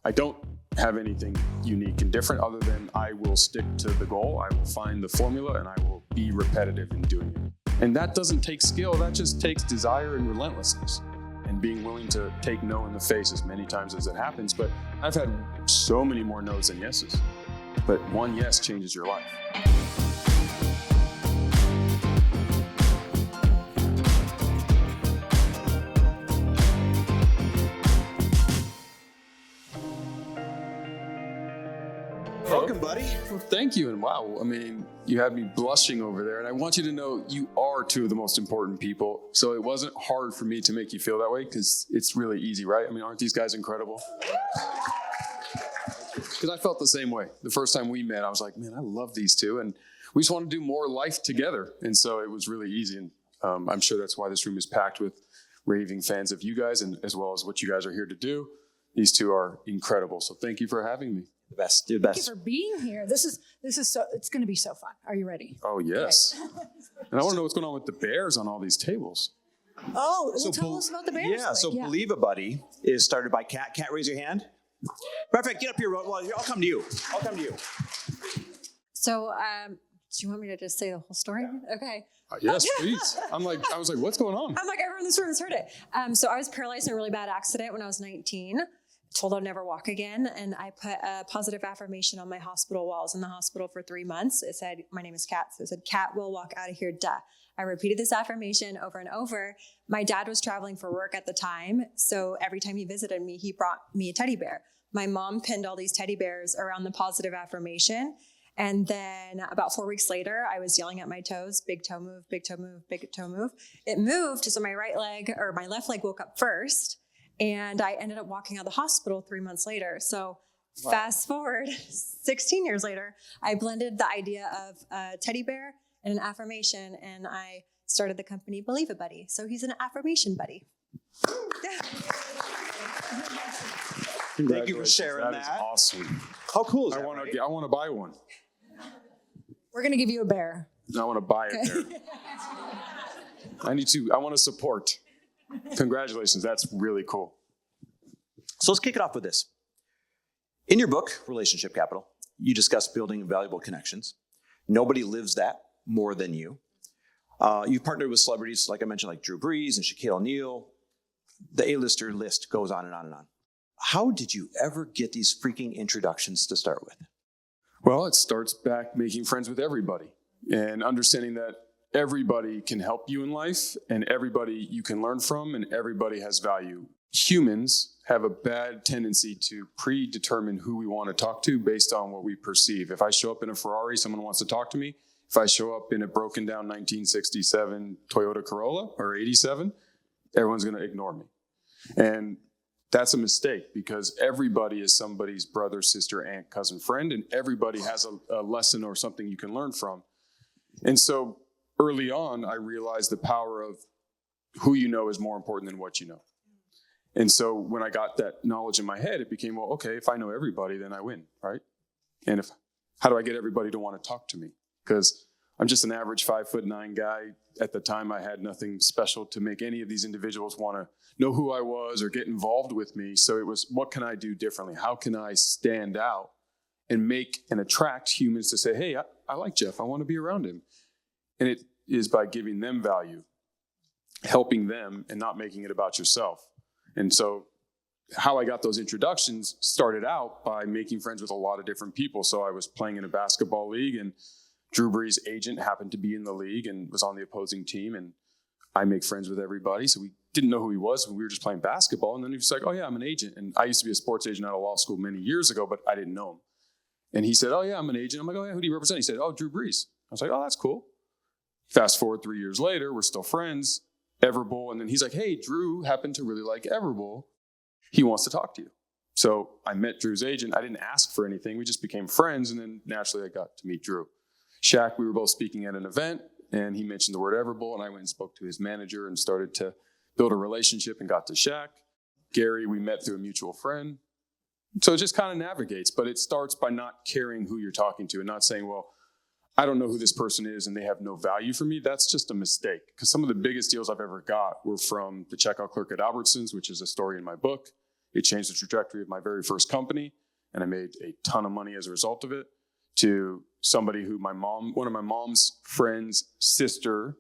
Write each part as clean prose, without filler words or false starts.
I don't have anything unique and different other than I will stick to the goal. I will find the formula and I will be repetitive in doing it. And that doesn't take skill. That just takes desire and relentlessness and being willing to take no in the face as many times as it happens. But I've had so many more no's than yeses. But one yes changes your life. Welcome, buddy. Well, thank you. And wow, I mean, you had me blushing over there. And I want you to know you are two of the most important people. So it wasn't hard for me to make you feel that way because it's really easy, right? I mean, aren't these guys incredible? Because I felt the same way. The first time we met, I was like, man, I love these two. And we just want to do more life together. And so it was really easy. And I'm sure that's why this room is packed with raving fans of you guys and as well as what you guys are here to do. These two are incredible. So thank you for having me. The best. Do the best. Thank you for being here. This is so. It's going to be so fun. Are you ready? Oh yes. Okay. And I want to know what's going on with the bears on all these tables. Oh, well, tell us about the bears. Yeah. So Believe It, Buddy is started by Kat. Kat, raise your hand. Perfect. Get up here. Well, I'll come to you. So, do you want me to just say the whole story? Okay. Yes, please. I was like, what's going on? I'm like, everyone in this room has heard it. So I was paralyzed in a really bad accident when I was 19. Told I'd never walk again. And I put a positive affirmation on my hospital walls in the hospital for 3 months. It said, my name is Kat. So it said, Kat will walk out of here, duh. I repeated this affirmation over and over. My dad was traveling for work at the time. So every time he visited me, he brought me a teddy bear. My mom pinned all these teddy bears around the positive affirmation. And then about 4 weeks later, I was yelling at my toes, big toe move, big toe move, big toe move. It moved. So my my left leg woke up first. And I ended up walking out of the hospital 3 months later. So Fast forward 16 years later, I blended the idea of a teddy bear and an affirmation, and I started the company Believe It Buddy. So he's an affirmation buddy. Thank you for sharing that. That is awesome. How cool is that? I want to buy one. We're going to give you a bear. I want to buy a bear. I want to support. Congratulations. That's really cool. So let's kick it off with this. In your book, Relationship Capital, you discuss building valuable connections. Nobody lives that more than you. You've partnered with celebrities, like I mentioned, like Drew Brees and Shaquille O'Neal. The A-lister list goes on and on and on. How did you ever get these freaking introductions to start with? Well, it starts back making friends with everybody and understanding that everybody can help you in life and everybody you can learn from and everybody has value. Humans have a bad tendency to predetermine who we want to talk to based on what we perceive. If I show up in a Ferrari, someone wants to talk to me. If I show up in a broken down 1967 Toyota Corolla or 87, everyone's going to ignore me. And that's a mistake because everybody is somebody's brother, sister, aunt, cousin, friend, and everybody has a lesson or something you can learn from. And so early on, I realized the power of who you know is more important than what you know. And so when I got that knowledge in my head, it became, well, okay, if I know everybody, then I win, right? And how do I get everybody to want to talk to me? Because I'm just an average 5'9" guy. At the time, I had nothing special to make any of these individuals want to know who I was or get involved with me. So it was, what can I do differently? How can I stand out and make and attract humans to say, hey, I like Jeff. I want to be around him. And it is by giving them value, helping them, and not making it about yourself. And so how I got those introductions started out by making friends with a lot of different people. So I was playing in a basketball league, and Drew Brees' agent happened to be in the league and was on the opposing team. And I make friends with everybody. So we didn't know who he was when we were just playing basketball. And then he was like, oh, yeah, I'm an agent. And I used to be a sports agent out of law school many years ago, but I didn't know him. And he said, oh, yeah, I'm an agent. I'm like, oh, yeah, who do you represent? He said, oh, Drew Brees. I was like, oh, that's cool. Fast forward 3 years later, we're still friends. Everbowl. And then he's like, hey, Drew happened to really like Everbowl. He wants to talk to you. So I met Drew's agent. I didn't ask for anything. We just became friends. And then naturally I got to meet Drew. Shaq, we were both speaking at an event and he mentioned the word Everbowl and I went and spoke to his manager and started to build a relationship and got to Shaq. Gary, we met through a mutual friend. So it just kind of navigates, but it starts by not caring who you're talking to and not saying, well, I don't know who this person is and they have no value for me. That's just a mistake because some of the biggest deals I've ever got were from the checkout clerk at Albertsons, which is a story in my book. it changed the trajectory of my very first company, and I made a ton of money as a result of it, to somebody who one of my mom's friend's sister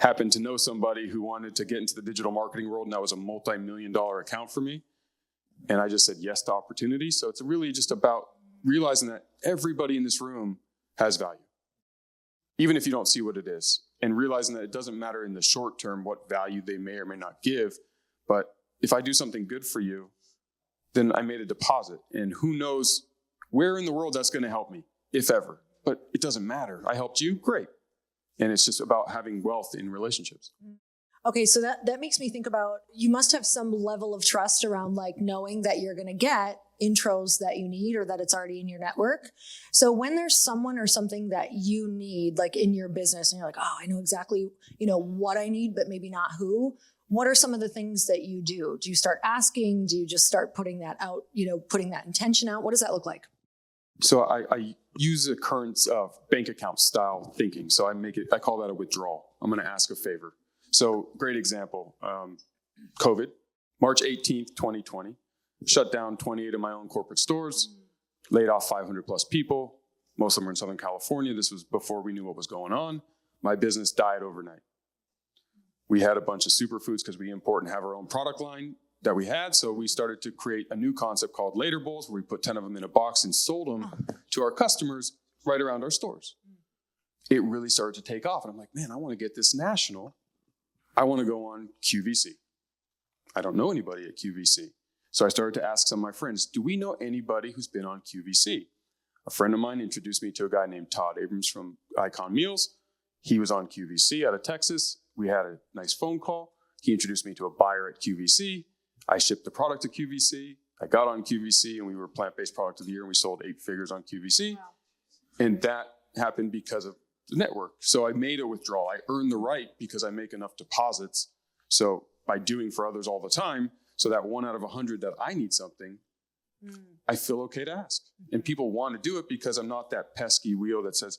happened to know somebody who wanted to get into the digital marketing world, and that was a multi-million-dollar account for me. And I just said yes to opportunity. So it's really just about realizing that everybody in this room has value, even if you don't see what it is, and realizing that it doesn't matter in the short term what value they may or may not give. But if I do something good for you, then I made a deposit, and who knows where in the world that's going to help me, if ever. But it doesn't matter. I helped you, great. And it's just about having wealth in relationships. Okay, so that makes me think about, you must have some level of trust around like knowing that you're going to get intros that you need or that it's already in your network. So when there's someone or something that you need, like in your business, and you're like, oh, I know exactly, what I need, but maybe not who. What are some of the things that you do? Do you start asking? Do you just start putting that out, putting that intention out? What does that look like? So I use a current bank account style thinking. So I call that a withdrawal. I'm going to ask a favor. So great example, COVID, March 18th, 2020, shut down 28 of my own corporate stores, laid off 500 plus people. Most of them were in Southern California. This was before we knew what was going on. My business died overnight. We had a bunch of superfoods because we import and have our own product line that we had. So we started to create a new concept called Later Bowls, where we put 10 of them in a box and sold them to our customers right around our stores. It really started to take off. And I'm like, man, I want to get this national. I want to go on QVC. I don't know anybody at QVC. So I started to ask some of my friends, do we know anybody who's been on QVC? A friend of mine introduced me to a guy named Todd Abrams from Icon Meals. He was on QVC out of Texas. We had a nice phone call. He introduced me to a buyer at QVC. I shipped the product to QVC. I got on QVC, and we were Plant-Based Product of the Year, and we sold 8 figures on QVC. Wow. And that happened because of the network. So I made a withdrawal. I earned the right because I make enough deposits. So by doing for others all the time, so that 1 out of 100 that I need something, I feel okay to ask. And people want to do it because I'm not that pesky wheel that says,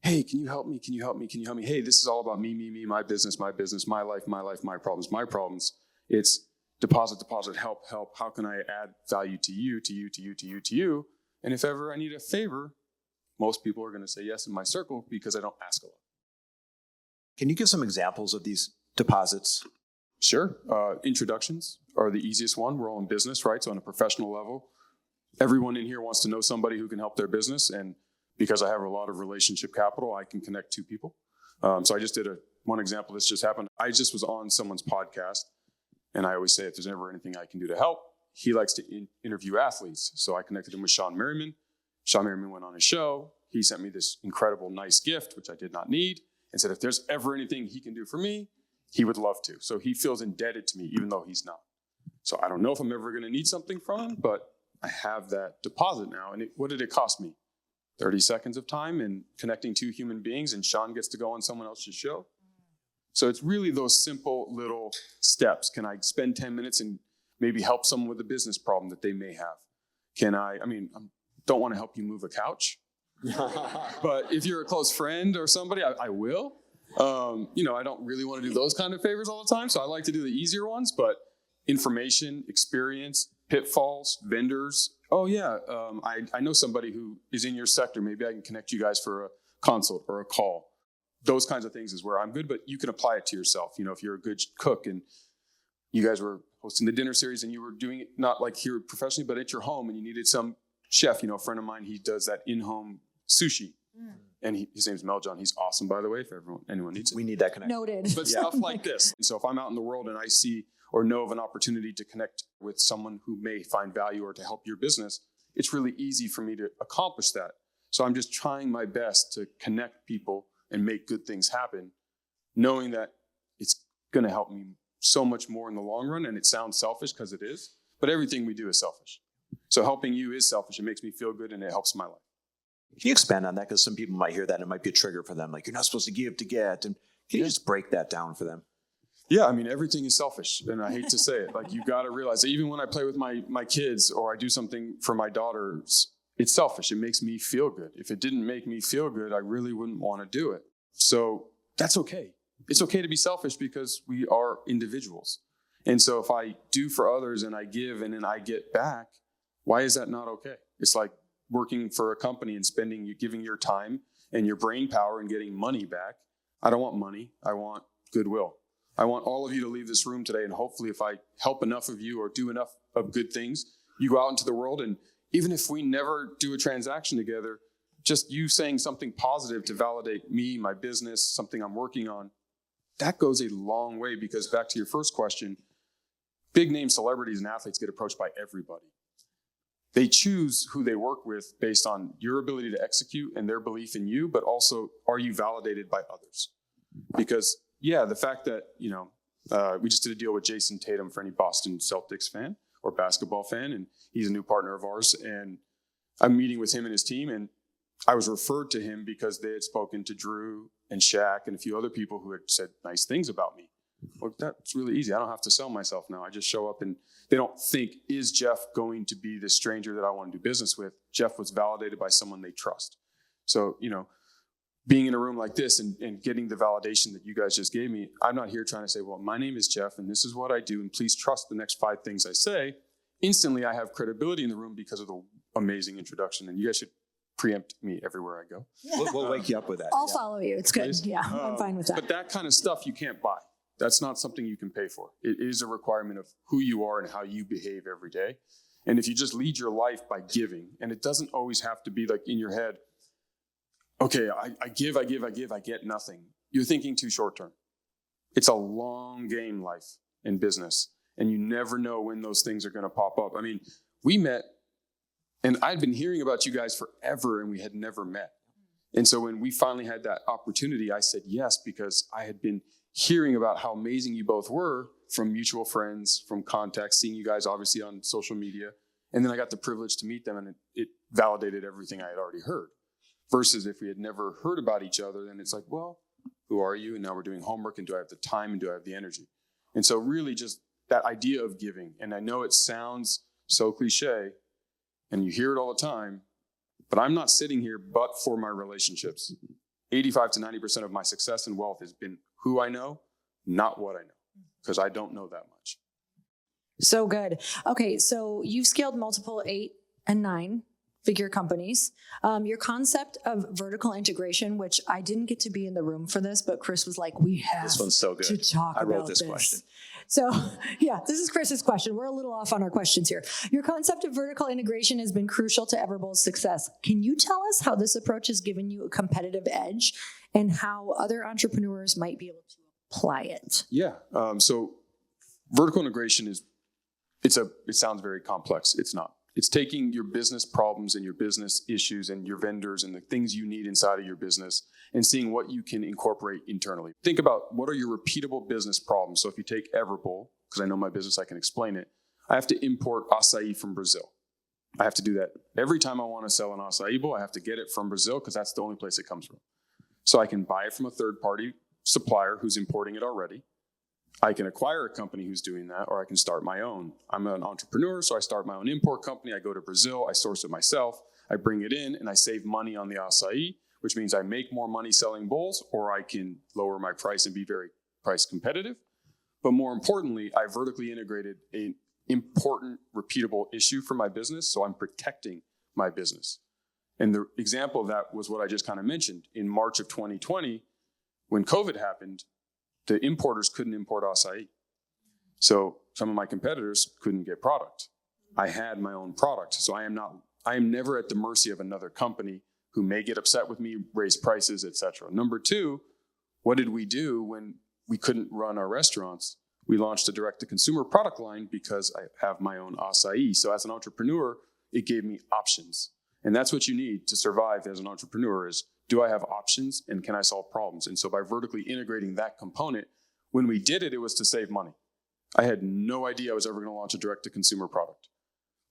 hey, can you help me? Can you help me? Can you help me? Hey, this is all about me, my business, my life, my problems. It's deposit, help. How can I add value to you? And if ever I need a favor, most people are going to say yes in my circle because I don't ask a lot. Can you give some examples of these deposits? Sure. Introductions are the easiest one. We're all in business, right? So on a professional level, everyone in here wants to know somebody who can help their business. And because I have a lot of relationship capital, I can connect 2 people. So I just did one example. This just happened. I just was on someone's podcast, and I always say if there's ever anything I can do to help, he likes to interview athletes. So I connected him with Sean Merriman. Sean Merriman went on his show. He sent me this incredible, nice gift, which I did not need, and said if there's ever anything he can do for me, he would love to. So he feels indebted to me, even though he's not. So I don't know if I'm ever going to need something from him, but I have that deposit now. And what did it cost me? 30 seconds of time and connecting 2 human beings, and Sean gets to go on someone else's show. So it's really those simple little steps. Can I spend 10 minutes and maybe help someone with a business problem that they may have? I don't want to help you move a couch, but if you're a close friend or somebody, I will. I don't really want to do those kind of favors all the time. So I like to do the easier ones, but information, experience, pitfalls, vendors. Oh yeah. I know somebody who is in your sector. Maybe I can connect you guys for a consult or a call. Those kinds of things is where I'm good, but you can apply it to yourself. If you're a good cook and you guys were hosting the dinner series and you were doing it not like here professionally, but at your home, and you needed some chef, a friend of mine, he does that in-home sushi. And his name's Mel John. He's awesome, by the way, if anyone needs it. We need that connection. Noted. But stuff like this. And so if I'm out in the world and I see or know of an opportunity to connect with someone who may find value or to help your business, it's really easy for me to accomplish that. So I'm just trying my best to connect people and make good things happen, knowing that it's going to help me so much more in the long run. And it sounds selfish because it is, but everything we do is selfish. So helping you is selfish. It makes me feel good and it helps my life. Can you expand on that? Because some people might hear that and it might be a trigger for them. Like, you're not supposed to give to get. And can you just break that down for them? Yeah, everything is selfish. And I hate to say it. Like, you got to realize that even when I play with my kids or I do something for my daughters, it's selfish. It makes me feel good. If it didn't make me feel good, I really wouldn't want to do it. So that's okay. It's okay to be selfish because we are individuals. And so if I do for others and I give and then I get back, why is that not okay? It's like working for a company and giving your time and your brain power and getting money back. I don't want money. I want goodwill. I want all of you to leave this room today, and hopefully if I help enough of you or do enough of good things, you go out into the world, and even if we never do a transaction together, just you saying something positive to validate me, my business, something I'm working on, that goes a long way, because back to your first question, big name celebrities and athletes get approached by everybody. They choose who they work with based on your ability to execute and their belief in you, but also, are you validated by others? Because the fact that, we just did a deal with Jason Tatum for any Boston Celtics fan or basketball fan, and he's a new partner of ours, and I'm meeting with him and his team, and I was referred to him because they had spoken to Drew and Shaq and a few other people who had said nice things about me. Well, that's really easy. I don't have to sell myself now. I just show up, and they don't think, is Jeff going to be the stranger that I want to do business with? Jeff was validated by someone they trust. So, being in a room like this and getting the validation that you guys just gave me, I'm not here trying to say, well, my name is Jeff and this is what I do, and please trust the next 5 things I say. Instantly, I have credibility in the room because of the amazing introduction, and you guys should preempt me everywhere I go. We'll wake you up with that. I'll follow you. It's good. Please? Yeah, I'm fine with that. But that kind of stuff you can't buy. That's not something you can pay for. It is a requirement of who you are and how you behave every day. And if you just lead your life by giving, and it doesn't always have to be like in your head, okay, I give, I get nothing. You're thinking too short term. It's a long game life in business, and you never know when those things are going to pop up. I mean, we met, and I'd been hearing about you guys forever, and we had never met. And so when we finally had that opportunity, I said yes, because I had been hearing about how amazing you both were from mutual friends, from contacts, seeing you guys obviously on social media. And then I got the privilege to meet them, and it validated everything I had already heard. Versus if we had never heard about each other, then it's like, well, who are you? And now we're doing homework, and do I have the time, and do I have the energy? And so really just that idea of giving. And I know it sounds so cliche, and you hear it all the time, but I'm not sitting here but for my relationships. 85 to 90% of my success and wealth has been who I know, not what I know, because I don't know that much. So good. Okay, so you've scaled multiple 8 and 9-figure companies. Your concept of vertical integration, which I didn't get to be in the room for this, but Chris was like, we have This one's so good. to talk I about wrote this question. So this is Chris's question. We're a little off on our questions here. Your concept of vertical integration has been crucial to everbowl's success. Can you tell us how this approach has given you a competitive edge and how other entrepreneurs might be able to apply it? Yeah. So vertical integration it sounds very complex. It's not. It's taking your business problems and your business issues and your vendors and the things you need inside of your business and seeing what you can incorporate internally. Think about what are your repeatable business problems. So if you take Everbowl, because I know my business, I can explain it. I have to import acai from Brazil. I have to do that every time I want to sell an acai bowl. I have to get it from Brazil because that's the only place it comes from. So I can buy it from a third-party supplier who's importing it already. I can acquire a company who's doing that, or I can start my own. I'm an entrepreneur, so I start my own import company. I go to Brazil, I source it myself, I bring it in, and I save money on the acai, which means I make more money selling bowls, or I can lower my price and be very price competitive. But more importantly, I vertically integrated an important, repeatable issue for my business, so I'm protecting my business. And the example of that was what I just kind of mentioned. In March of 2020, when COVID happened, the importers couldn't import acai. So some of my competitors couldn't get product. I had my own product. So I am never at the mercy of another company who may get upset with me, raise prices, etc. Number 2, what did we do when we couldn't run our restaurants? We launched a direct-to-consumer product line because I have my own acai. So as an entrepreneur, it gave me options. And that's what you need to survive as an entrepreneur is, do I have options and can I solve problems? And so by vertically integrating that component, when we did it, it was to save money. I had no idea I was ever going to launch a direct-to-consumer product,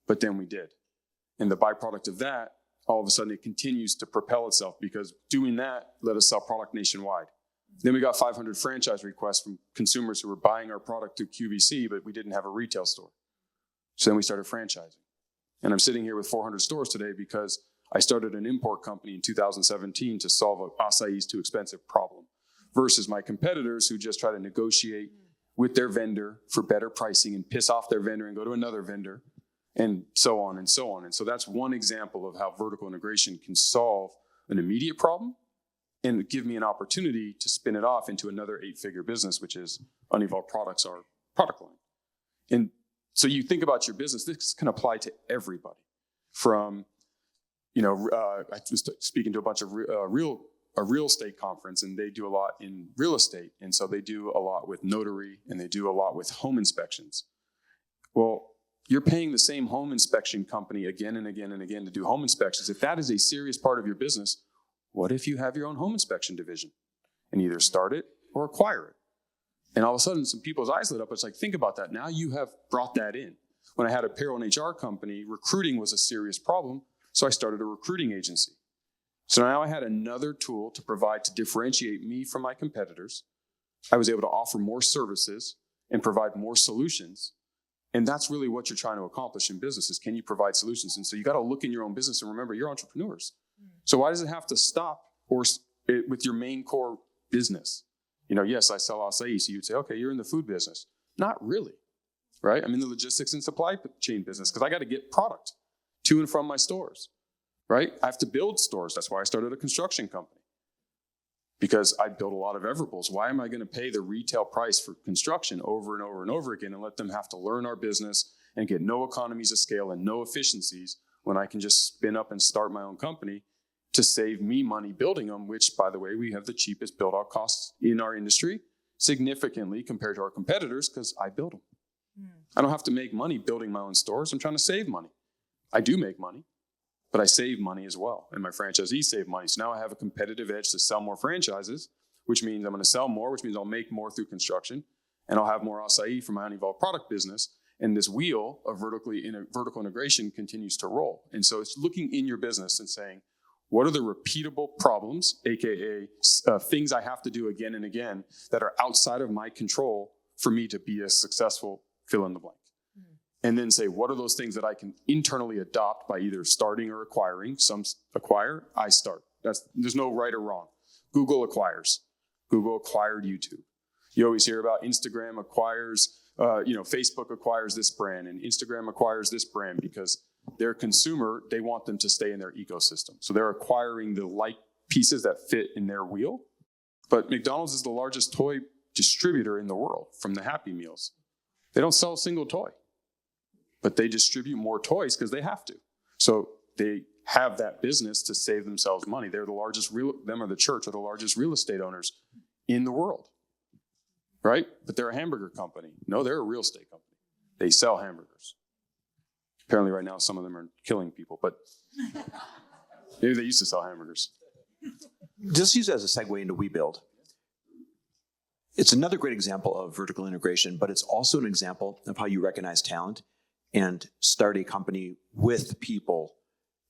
but then we did. And the byproduct of that, all of a sudden it continues to propel itself because doing that let us sell product nationwide. Then we got 500 franchise requests from consumers who were buying our product through QVC, but we didn't have a retail store. So then we started franchising. And I'm sitting here with 400 stores today because I started an import company in 2017 to solve an acai's too expensive problem versus my competitors who just try to negotiate with their vendor for better pricing and piss off their vendor and go to another vendor, and so on and so on. And so that's one example of how vertical integration can solve an immediate problem and give me an opportunity to spin it off into another 8-figure business, which is Unevolve Products, our product line. And so you think about your business, this can apply to everybody. From, I was speaking to a bunch of a real estate conference, and they do a lot in real estate. And so they do a lot with notary, and they do a lot with home inspections. Well, you're paying the same home inspection company again and again and again to do home inspections. If that is a serious part of your business, what if you have your own home inspection division and either start it or acquire it? And all of a sudden, some people's eyes lit up. It's like, think about that. Now you have brought that in. When I had a payroll and HR company, recruiting was a serious problem. So I started a recruiting agency. So now I had another tool to provide to differentiate me from my competitors. I was able to offer more services and provide more solutions. And that's really what you're trying to accomplish in business is, can you provide solutions? And so you got to look in your own business and remember, you're entrepreneurs. So why does it have to stop with your main core business? Yes, I sell acai. So you'd say, okay, you're in the food business. Not really, right? I'm in the logistics and supply chain business because I got to get product to and from my stores, right? I have to build stores. That's why I started a construction company, because I built a lot of everbowls. Why am I going to pay the retail price for construction over and over and over again and let them have to learn our business and get no economies of scale and no efficiencies when I can just spin up and start my own company to save me money building them, which, by the way, we have the cheapest build-out costs in our industry, significantly compared to our competitors, because I build them. I don't have to make money building my own stores. I'm trying to save money. I do make money, but I save money as well, and my franchisees save money. So now I have a competitive edge to sell more franchises, which means I'm going to sell more, which means I'll make more through construction, and I'll have more acai for my Unevolve product business. And this wheel of vertical integration continues to roll. And so it's looking in your business and saying, what are the repeatable problems, AKA things I have to do again and again that are outside of my control for me to be a successful fill in the blank? And then say, what are those things that I can internally adopt by either starting or acquiring? Some acquire, I start. There's no right or wrong. Google acquires. Google acquired YouTube. You always hear about Instagram acquires, Facebook acquires this brand, and Instagram acquires this brand because their consumer, they want them to stay in their ecosystem. So they're acquiring the like pieces that fit in their wheel. But McDonald's is the largest toy distributor in the world from the Happy Meals. They don't sell a single toy, but they distribute more toys because they have to. So they have that business to save themselves money. They're the largest, them or the church are the largest real estate owners in the world, right? But they're a hamburger company. No, they're a real estate company. They sell hamburgers. Apparently right now some of them are killing people, but maybe they used to sell hamburgers. Just use it as a segue into WeBuild. It's another great example of vertical integration, but it's also an example of how you recognize talent and start a company with people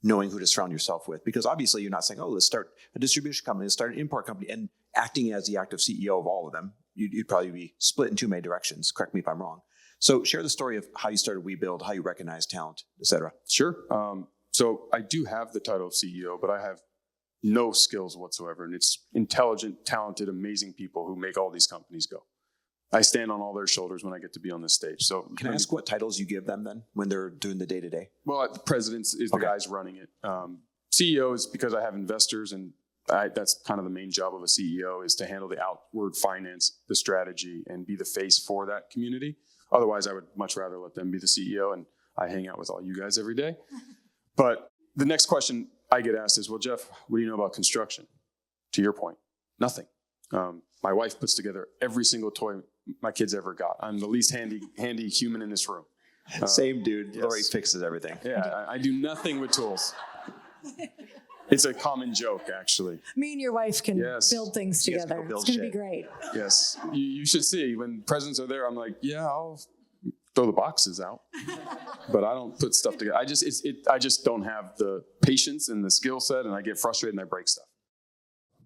knowing who to surround yourself with. Because obviously you're not saying, oh, let's start a distribution company, let's start an import company, and acting as the active CEO of all of them. You'd probably be split in two main directions. Correct me if I'm wrong. So share the story of how you started WeBuild, how you recognize talent, et cetera. Sure. So I do have the title of CEO, but I have no skills whatsoever. And it's intelligent, talented, amazing people who make all these companies go. I stand on all their shoulders when I get to be on this stage. So can I ask what titles you give them then when they're doing the day-to-day? Well, the president is the guys running it. CEO is because I have investors, and that's kind of the main job of a CEO, is to handle the outward finance, the strategy, and be the face for that community. Otherwise, I would much rather let them be the CEO, and I hang out with all you guys every day. But the next question I get asked is, well, Jeff, what do you know about construction? To your point, nothing. My wife puts together every single toy my kids ever got. I'm the least handy human in this room. Same dude. Yes. Lori fixes everything. Yeah, I do nothing with tools. It's a common joke, actually. Me and your wife can build things You guys together. can go build It's going to be shit. great. Yes, you should see when presents are there. I'm like, yeah, I'll throw the boxes out, but I don't put stuff together. I just don't have the patience and the skill set, and I get frustrated and I break stuff.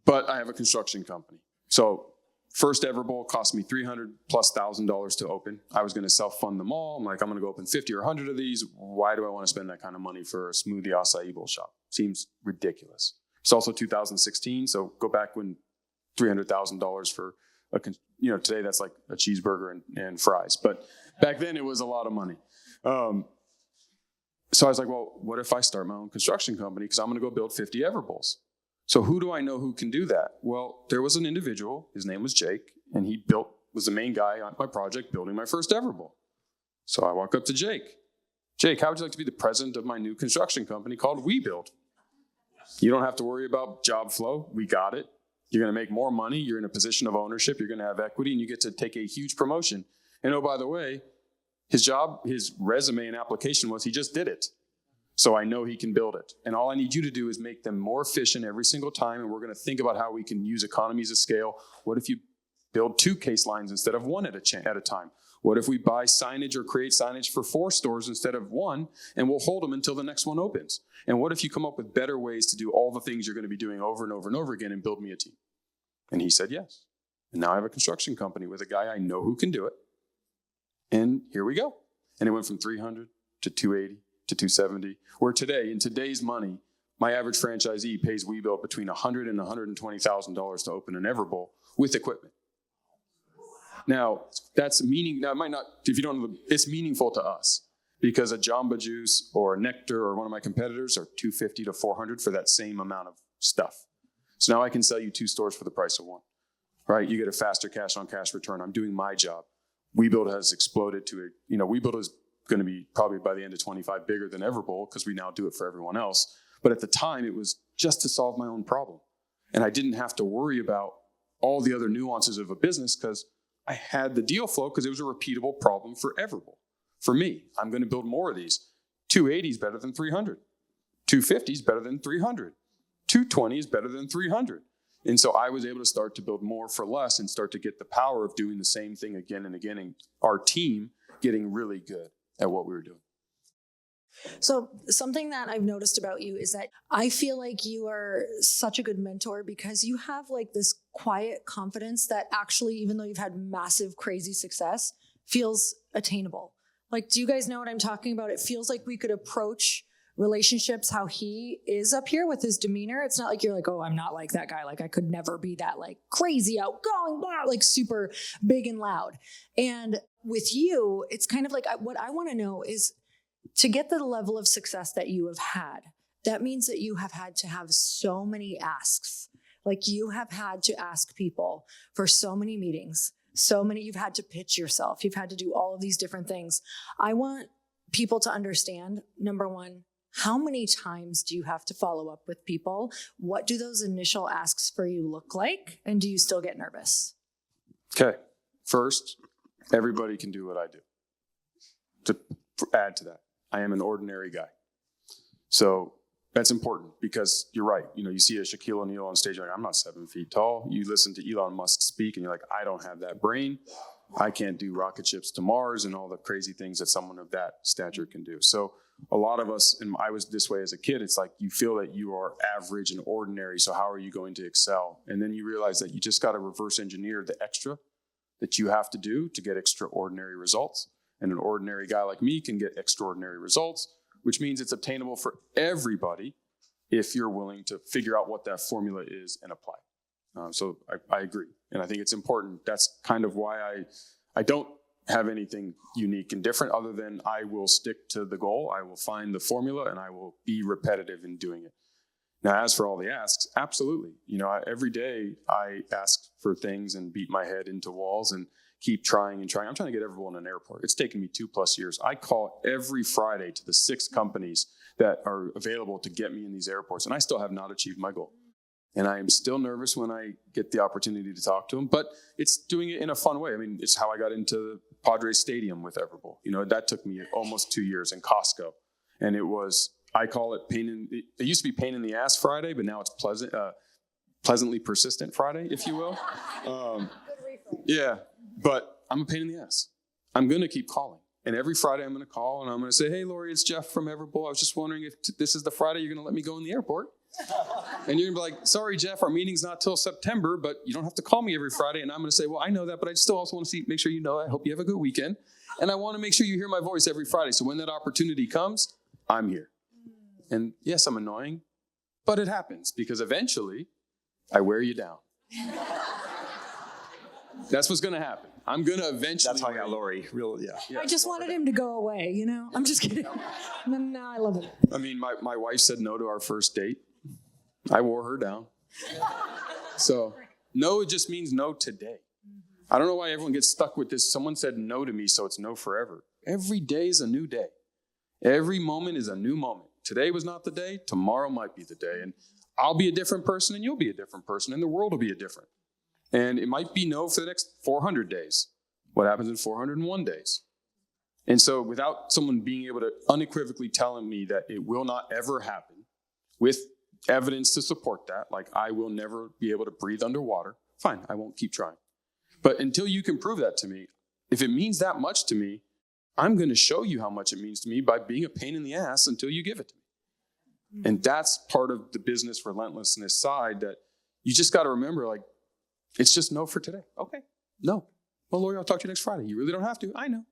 But I have a construction company, so first everbowl cost me $300,000+ to open. I was going to self-fund them all. I'm like, I'm going to go open 50 or 100 of these. Why do I want to spend that kind of money for a smoothie acai bowl shop? Seems ridiculous. It's also 2016, so go back when $300,000 for today that's like a cheeseburger and fries. But back then it was a lot of money. So I was like, well, what if I start my own construction company? Because I'm going to go build 50 everbowls. So who do I know who can do that? Well, there was an individual. His name was Jake, and he was the main guy on my project building my first everbowl. So I walk up to Jake. Jake, how would you like to be the president of my new construction company called WeBuild? You don't have to worry about job flow. We got it. You're going to make more money. You're in a position of ownership. You're going to have equity, and you get to take a huge promotion. And oh, by the way, his resume and application was he just did it. So I know he can build it. And all I need you to do is make them more efficient every single time. And we're going to think about how we can use economies of scale. What if you build 2 case lines instead of 1 at a time? What if we buy signage or create signage for 4 stores instead of 1, and we'll hold them until the next one opens? And what if you come up with better ways to do all the things you're going to be doing over and over and over again and build me a team? And he said yes. And now I have a construction company with a guy I know who can do it. And here we go. And it went from 300 to 280 to 270, where today, in today's money, my average franchisee pays WeBuild between $100,000 and $120,000 to open an everbowl with equipment. Now, now it might not, if you don't know, it's meaningful to us because a Jamba Juice or a Nectar or one of my competitors are $250 to $400 for that same amount of stuff. So now I can sell you 2 stores for the price of 1, right? You get a faster cash on cash return. I'm doing my job. WeBuild has exploded to WeBuild is going to be probably by the end of 25 bigger than everbowl because we now do it for everyone else. But at the time, it was just to solve my own problem. And I didn't have to worry about all the other nuances of a business because I had the deal flow because it was a repeatable problem for everbowl. For me, I'm going to build more of these. 280 is better than 300. 250 is better than 300. 220 is better than 300. And so I was able to start to build more for less and start to get the power of doing the same thing again and again. And our team getting really good at what we were doing. So something that I've noticed about you is that I feel like you are such a good mentor because you have like this quiet confidence that actually, even though you've had massive, crazy success, feels attainable. Like, do you guys know what I'm talking about? It feels like we could approach relationships how he is up here with his demeanor. It's not like you're like, oh, I'm not like that guy. Like I could never be that like crazy outgoing, blah, like super big and loud. And with you, it's kind of like what I want to know is to get the level of success that you have had. That means that you have had to have so many asks. Like you have had to ask people for so many meetings, you've had to pitch yourself. You've had to do all of these different things. I want people to understand, number one, how many times do you have to follow up with people? What do those initial asks for you look like? And do you still get nervous? Okay. First, everybody can do what I do. To add to that, I am an ordinary guy. So that's important because you're right. You see a Shaquille O'Neal on stage, you're like, I'm not 7 feet tall. You listen to Elon Musk speak and you're like, I don't have that brain. I can't do rocket ships to Mars and all the crazy things that someone of that stature can do. So a lot of us, and I was this way as a kid, it's like you feel that you are average and ordinary, so how are you going to excel? And then you realize that you just got to reverse engineer the extra that you have to do to get extraordinary results. And an ordinary guy like me can get extraordinary results, which means it's obtainable for everybody if you're willing to figure out what that formula is and apply. So I agree. And I think it's important. That's kind of why I don't have anything unique and different other than I will stick to the goal. I will find the formula and I will be repetitive in doing it. Now, as for all the asks, absolutely. Every day I ask for things and beat my head into walls and keep trying and trying. I'm trying to get everyone in an airport. It's taken me 2+ years. I call every Friday to the 6 companies that are available to get me in these airports, and I still have not achieved my goal. And I am still nervous when I get the opportunity to talk to them, but it's doing it in a fun way. I mean, it's how I got into Padres Stadium with everbowl. That took me almost 2 years in Costco. And I call it it used to be pain in the ass Friday, but now it's pleasantly persistent Friday, if you will. Yeah, but I'm a pain in the ass. I'm going to keep calling. And every Friday I'm going to call and I'm going to say, hey, Lori, it's Jeff from everbowl. I was just wondering if this is the Friday you're going to let me go in the airport. And you're going to be like, sorry, Jeff, our meeting's not till September, but you don't have to call me every Friday. And I'm going to say, well, I know that, but I still also want to make sure you know I hope you have a good weekend. And I want to make sure you hear my voice every Friday. So when that opportunity comes, I'm here. And yes, I'm annoying, but it happens because eventually I wear you down. That's what's going to happen. I'm going to eventually. That's how I got Lori. I just wanted him to go away, you know? I'm just kidding. No, I love it. I mean, my wife said no to our first date. I wore her down. So no, it just means no today. I don't know why everyone gets stuck with this. Someone said no to me, so it's no forever. Every day is a new day. Every moment is a new moment. Today was not the day. Tomorrow might be the day. And I'll be a different person and you'll be a different person and the world will be a different. And it might be no for the next 400 days. What happens in 401 days? And so without someone being able to unequivocally telling me that it will not ever happen with evidence to support that, like I will never be able to breathe underwater, fine, I won't keep trying. But until you can prove that to me, if it means that much to me, I'm going to show you how much it means to me by being a pain in the ass until you give it to me. And that's part of the business relentlessness side that you just got to remember, like, it's just no for today. Okay, no. Well, Lori, I'll talk to you next Friday. You really don't have to. I know.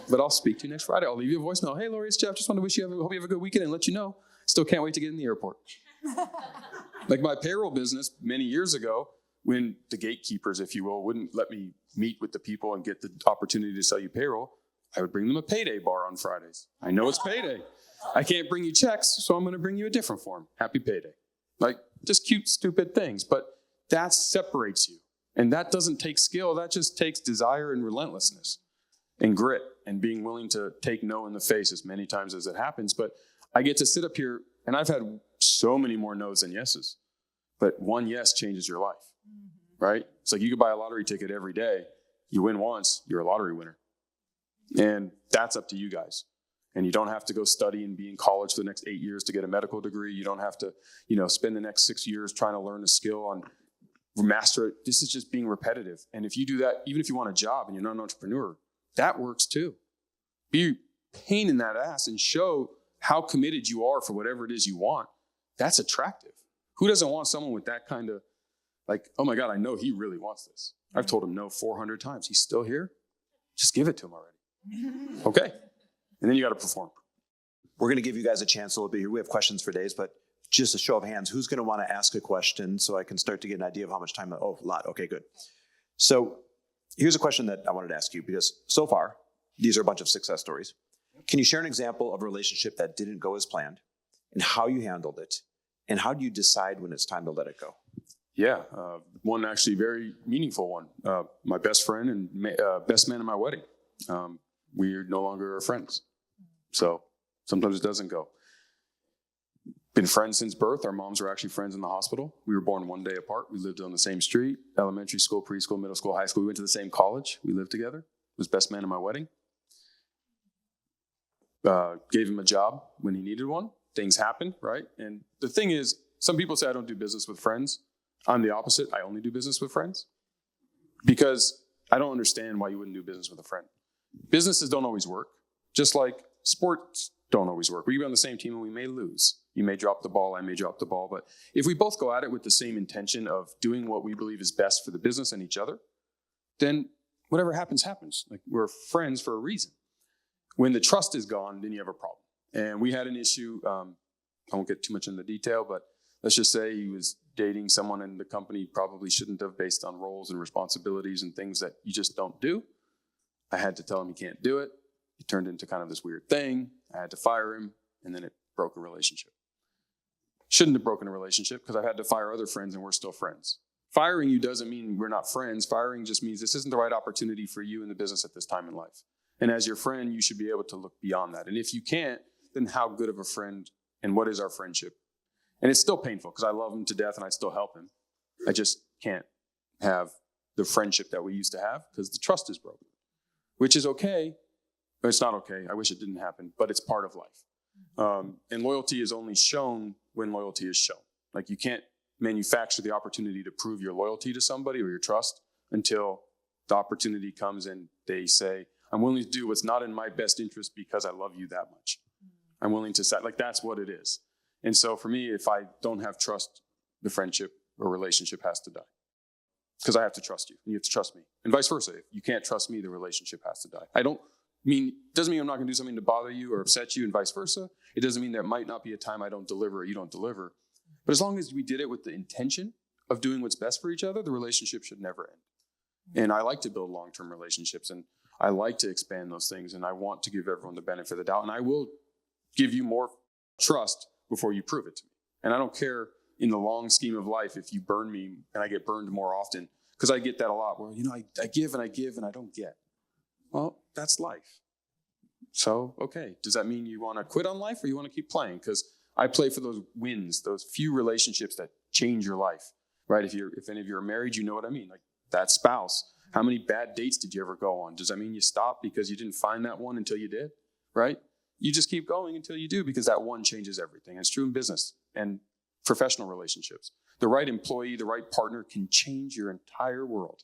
But I'll speak to you next Friday. I'll leave you a voicemail. Hey, Lori, it's Jeff. Just want to hope you have a good weekend and let you know. Still can't wait to get in the airport. Like my payroll business many years ago, when the gatekeepers, if you will, wouldn't let me meet with the people and get the opportunity to sell you payroll, I would bring them a payday bar on Fridays. I know it's payday. I can't bring you checks, so I'm going to bring you a different form. Happy payday. Like just cute, stupid things. But that separates you. And that doesn't take skill. That just takes desire and relentlessness and grit and being willing to take no in the face as many times as it happens. But I get to sit up here, and I've had so many more no's than yeses. But one yes changes your life, right? It's like you could buy a lottery ticket every day. You win once, you're a lottery winner. And that's up to you guys. And you don't have to go study and be in college for the next 8 years to get a medical degree. You don't have to, spend the next 6 years trying to learn a skill on master it. This is just being repetitive. And if you do that, even if you want a job and you're not an entrepreneur, that works too. Be a pain in that ass and show how committed you are for whatever it is you want. That's attractive. Who doesn't want someone with that kind of, like, oh my God, I know he really wants this. I've told him no 400 times. He's still here. Just give it to him already. Okay. And then you got to perform. We're going to give you guys a chance a little bit here. We have questions for days, but just a show of hands, who's going to want to ask a question so I can start to get an idea of how much time? Oh, a lot. Okay, good. So here's a question that I wanted to ask you, because so far, these are a bunch of success stories. Can you share an example of a relationship that didn't go as planned and how you handled it? And how do you decide when it's time to let it go? Yeah, one actually very meaningful one. My best friend and best man at my wedding. We no longer are friends. So sometimes it doesn't go. Been friends since birth. Our moms were actually friends in the hospital. We were born one day apart. We lived on the same street, elementary school, preschool, middle school, high school. We went to the same college. We lived together. Was best man at my wedding. Gave him a job when he needed one. Things happen, right? And the thing is, some people say I don't do business with friends. I'm the opposite. I only do business with friends because I don't understand why you wouldn't do business with a friend. Businesses don't always work, just like sports don't always work. We can be on the same team and we may lose. You may drop the ball, I may drop the ball. But if we both go at it with the same intention of doing what we believe is best for the business and each other, then whatever happens, happens. Like we're friends for a reason. When the trust is gone, then you have a problem. And we had an issue. I won't get too much into the detail, but let's just say he was dating someone in the company probably shouldn't have, based on roles and responsibilities and things that you just don't do. I had to tell him he can't do it. It turned into kind of this weird thing. I had to fire him, and then it broke a relationship. Shouldn't have broken a relationship because I've had to fire other friends and we're still friends. Firing you doesn't mean we're not friends. Firing just means this isn't the right opportunity for you in the business at this time in life. And as your friend, you should be able to look beyond that. And if you can't, then how good of a friend and what is our friendship? And it's still painful because I love him to death and I still help him. I just can't have the friendship that we used to have because the trust is broken, which is okay. But it's not okay. I wish it didn't happen, but it's part of life. And loyalty is only shown when loyalty is shown. Like you can't manufacture the opportunity to prove your loyalty to somebody or your trust until the opportunity comes and they say, I'm willing to do what's not in my best interest because I love you that much. I'm willing to say, like, that's what it is. And so for me, if I don't have trust, the friendship or relationship has to die. Because I have to trust you and you have to trust me. And vice versa. If you can't trust me, the relationship has to die. Doesn't mean I'm not going to do something to bother you or upset you and vice versa. It doesn't mean there might not be a time I don't deliver or you don't deliver. But as long as we did it with the intention of doing what's best for each other, the relationship should never end. And I like to build long-term relationships, and I like to expand those things, and I want to give everyone the benefit of the doubt. And I will give you more trust before you prove it to me. And I don't care in the long scheme of life if you burn me and I get burned more often, because I get that a lot. Well, I give and I give and I don't get. Well, that's life. So, okay, does that mean you want to quit on life or you want to keep playing? Because I play for those wins, those few relationships that change your life, right? If any of you are married, you know what I mean. Like that spouse. How many bad dates did you ever go on? Does that mean you stopped because you didn't find that one until you did, right? You just keep going until you do, because that one changes everything. It's true in business and professional relationships. The right employee, the right partner can change your entire world.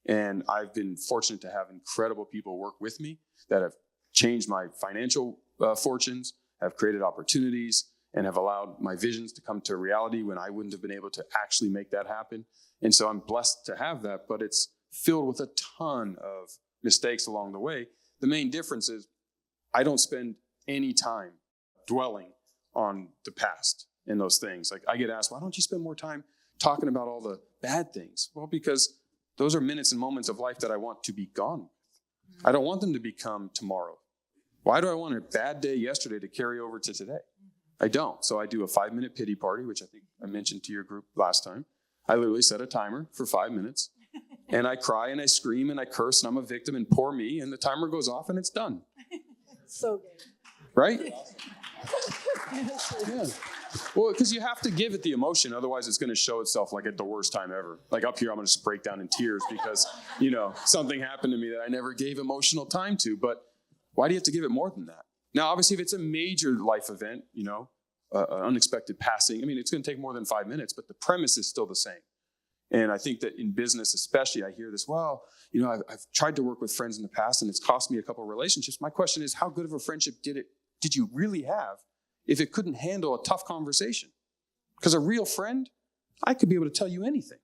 And I've been fortunate to have incredible people work with me that have changed my financial fortunes, have created opportunities, and have allowed my visions to come to reality when I wouldn't have been able to actually make that happen. And so I'm blessed to have that, but it's filled with a ton of mistakes along the way. The main difference is I don't spend any time dwelling on the past and those things. Like I get asked, why don't you spend more time talking about all the bad things? Well, because those are minutes and moments of life that I want to be gone with. I don't want them to become tomorrow. Why do I want a bad day yesterday to carry over to today? I don't. So I do a 5-minute pity party, which I think I mentioned to your group last time. I literally set a timer for 5 minutes. And I cry and I scream and I curse and I'm a victim and poor me, and the timer goes off and it's done. So good. Right? Yeah. Well, because you have to give it the emotion. Otherwise, it's going to show itself like at the worst time ever. Like up here, I'm going to just break down in tears because, something happened to me that I never gave emotional time to. But why do you have to give it more than that? Now, obviously, if it's a major life event, an unexpected passing, it's going to take more than 5 minutes, but the premise is still the same. And I think that in business, especially, I hear this, I've tried to work with friends in the past and it's cost me a couple of relationships. My question is, how good of a friendship did you really have if it couldn't handle a tough conversation? Because a real friend, I could be able to tell you anything.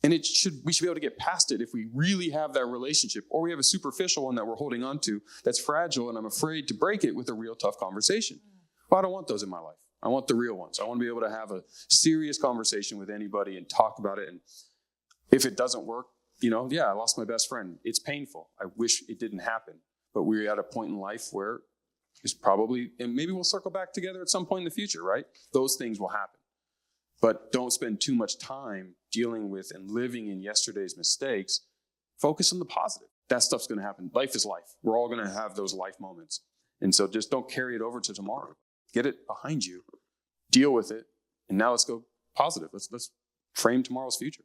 And we should be able to get past it if we really have that relationship, or we have a superficial one that we're holding on to that's fragile and I'm afraid to break it with a real tough conversation. Well, I don't want those in my life. I want the real ones. I want to be able to have a serious conversation with anybody and talk about it. And if it doesn't work, I lost my best friend. It's painful. I wish it didn't happen. But we're at a point in life where it's probably, and maybe we'll circle back together at some point in the future, right? Those things will happen. But don't spend too much time dealing with and living in yesterday's mistakes. Focus on the positive. That stuff's going to happen. Life is life. We're all going to have those life moments. And so just don't carry it over to tomorrow. Get it behind you, deal with it, and now let's go positive. Let's frame tomorrow's future.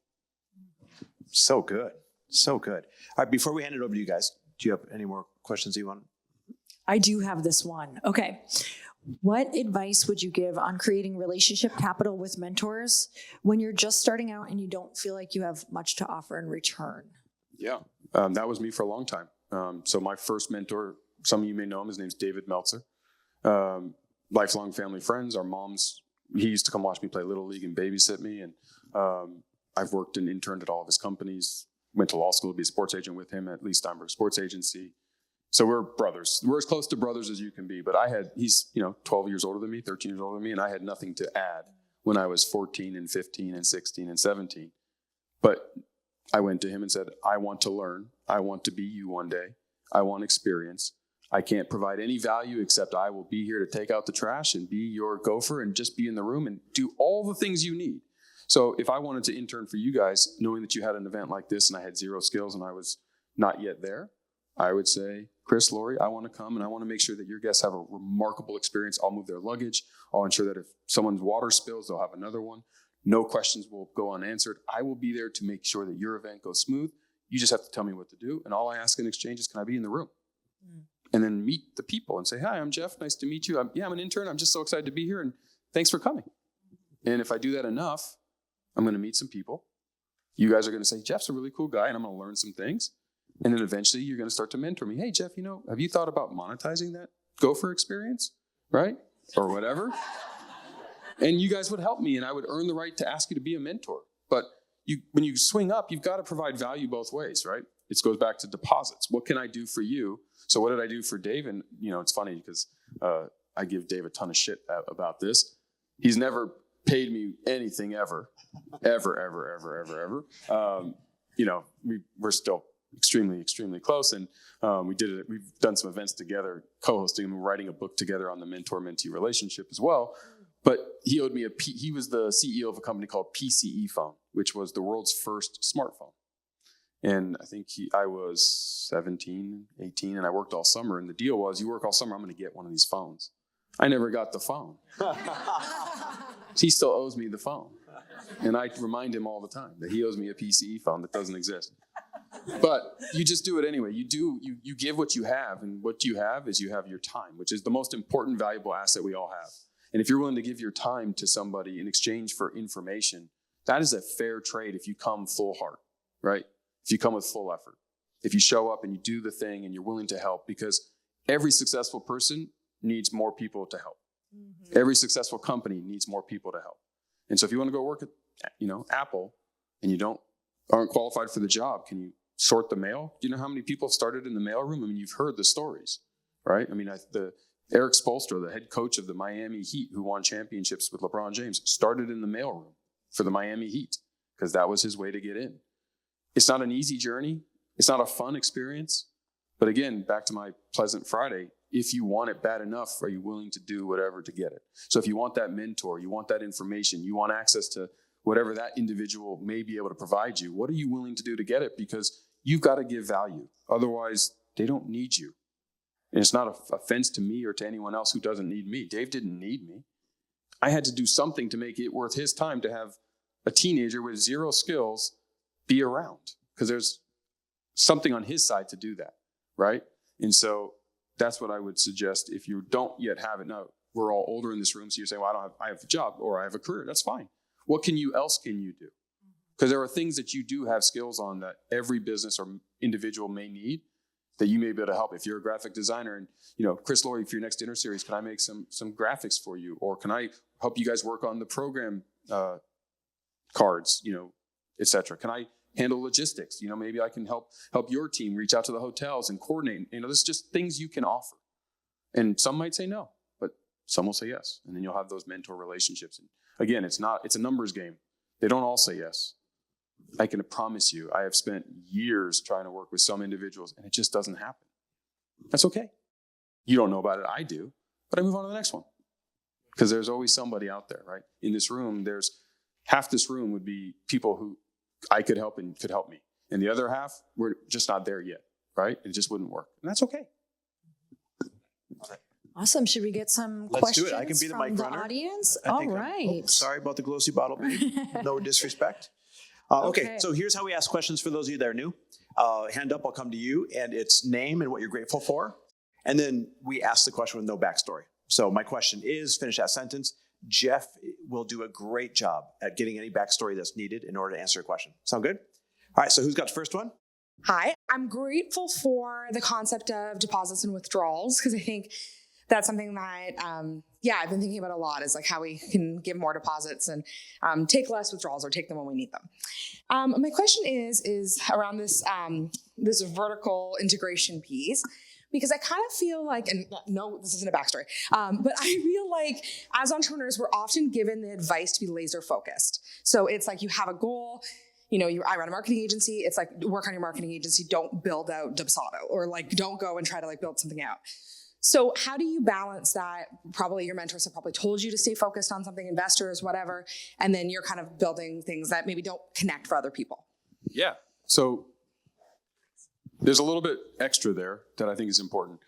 So good. So good. All right, before we hand it over to you guys, do you have any more questions you want? I do have this one. Okay. What advice would you give on creating relationship capital with mentors when you're just starting out and you don't feel like you have much to offer in return? Yeah, that was me for a long time. So my first mentor, some of you may know him, his name's David Meltzer. Lifelong family friends. Our moms, he used to come watch me play Little League and babysit me. And I've worked and interned at all of his companies, went to law school to be a sports agent with him at Lee Steinberg Sports Agency. So we're brothers. We're as close to brothers as you can be. But he's 12 years older than me, 13 years older than me, and I had nothing to add when I was 14 and 15 and 16 and 17. But I went to him and said, I want to learn. I want to be you one day. I want experience. I can't provide any value except I will be here to take out the trash and be your gopher and just be in the room and do all the things you need. So if I wanted to intern for you guys, knowing that you had an event like this and I had zero skills and I was not yet there, I would say, Chris, Lori, I want to come and I want to make sure that your guests have a remarkable experience. I'll move their luggage. I'll ensure that if someone's water spills, they'll have another one. No questions will go unanswered. I will be there to make sure that your event goes smooth. You just have to tell me what to do. And all I ask in exchange is, can I be in the room? And then meet the people and say, hi, I'm Jeff. Nice to meet you. I'm an intern. I'm just so excited to be here. And thanks for coming. And if I do that enough, I'm going to meet some people. You guys are going to say, Jeff's a really cool guy, and I'm going to learn some things. And then eventually you're going to start to mentor me. Hey, Jeff, have you thought about monetizing that gopher experience? Right? Or whatever. And you guys would help me, and I would earn the right to ask you to be a mentor. But when you swing up, you've got to provide value both ways, right? It goes back to deposits. What can I do for you? So what did I do for Dave? And, it's funny because I give Dave a ton of shit about this. He's never paid me anything ever. we're still extremely, extremely close. And we've done some events together, co-hosting and writing a book together on the mentor-mentee relationship as well. But he owed me he was the CEO of a company called PCE Phone, which was the world's first smartphone. And I think I was 17, 18, and I worked all summer. And the deal was, you work all summer, I'm going to get one of these phones. I never got the phone. He still owes me the phone. And I remind him all the time that he owes me a PCE phone that doesn't exist. But you just do it anyway. You give what you have, and what you have is you have your time, which is the most important, valuable asset we all have. And if you're willing to give your time to somebody in exchange for information, that is a fair trade if you come full heart, right? If you come with full effort. If you show up and you do the thing and you're willing to help, because every successful person needs more people to help. Mm-hmm. Every successful company needs more people to help. And so if you want to go work at, Apple, and you aren't qualified for the job, can you sort the mail? Do you know how many people have started in the mailroom? I mean, you've heard the stories, right? I mean, Eric Spoelstra, the head coach of the Miami Heat, who won championships with LeBron James, started in the mailroom for the Miami Heat because that was his way to get in. It's not an easy journey. It's not a fun experience. But again, back to my Pleasant Friday, if you want it bad enough, are you willing to do whatever to get it? So if you want that mentor, you want that information, you want access to whatever that individual may be able to provide you, what are you willing to do to get it? Because you've got to give value. Otherwise, they don't need you. And it's not an offense to me or to anyone else who doesn't need me. Dave didn't need me. I had to do something to make it worth his time to have a teenager with zero skills be around, because there's something on his side to do that, right? And so that's what I would suggest if you don't yet have it. Now, we're all older in this room, so you're saying, well, I have a job or I have a career. That's fine. What else can you do? Because there are things that you do have skills on that every business or individual may need that you may be able to help. If you're a graphic designer and, Chris Laurie, for your next dinner series, can I make some graphics for you? Or can I help you guys work on the program cards, et cetera? Can I handle logistics? Maybe I can help your team reach out to the hotels and coordinate. There's just things you can offer. And some might say no, but some will say yes. And then you'll have those mentor relationships. And again, it's a numbers game. They don't all say yes. I can promise you, I have spent years trying to work with some individuals, and it just doesn't happen. That's okay. You don't know about it. I do. But I move on to the next one. Because there's always somebody out there, right? In this room, half this room would be people who I could help and could help me. And the other half, we're just not there yet, right? It just wouldn't work. And that's okay. Awesome. Should we get some Let's questions do it. I can be the mic runner. Audience? I All think right. Sorry about the glossy bottle, babe. No disrespect. Okay, so here's how we ask questions for those of you that are new. Hand up, I'll come to you, and it's name and what you're grateful for. And then we ask the question with no backstory. So my question is, finish that sentence. Jeff will do a great job at getting any backstory that's needed in order to answer your question. Sound good? All right, so who's got the first one? Hi, I'm grateful for the concept of deposits and withdrawals, because I think that's something that, I've been thinking about a lot, is like how we can give more deposits and take less withdrawals, or take them when we need them. My question is around this this vertical integration piece, because I kind of feel like, and no, this isn't a backstory, but I feel like as entrepreneurs, we're often given the advice to be laser focused. So it's like you have a goal. I run a marketing agency. It's like, work on your marketing agency. Don't build out Dubsado, or like, don't go and try to like build something out. So how do you balance that? Probably your mentors have probably told you to stay focused on something, investors, whatever, and then you're kind of building things that maybe don't connect for other people. Yeah. So there's a little bit extra there that I think is important.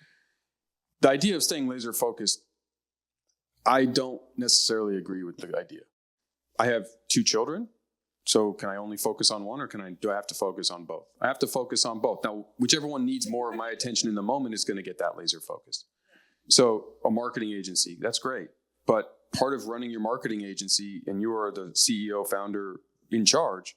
The idea of staying laser focused, I don't necessarily agree with the idea. I have 2 children. So can I only focus on one, or do I have to focus on both? I have to focus on both. Now, whichever one needs more of my attention in the moment is going to get that laser focused. So a marketing agency, that's great. But part of running your marketing agency, and you are the CEO, founder, in charge,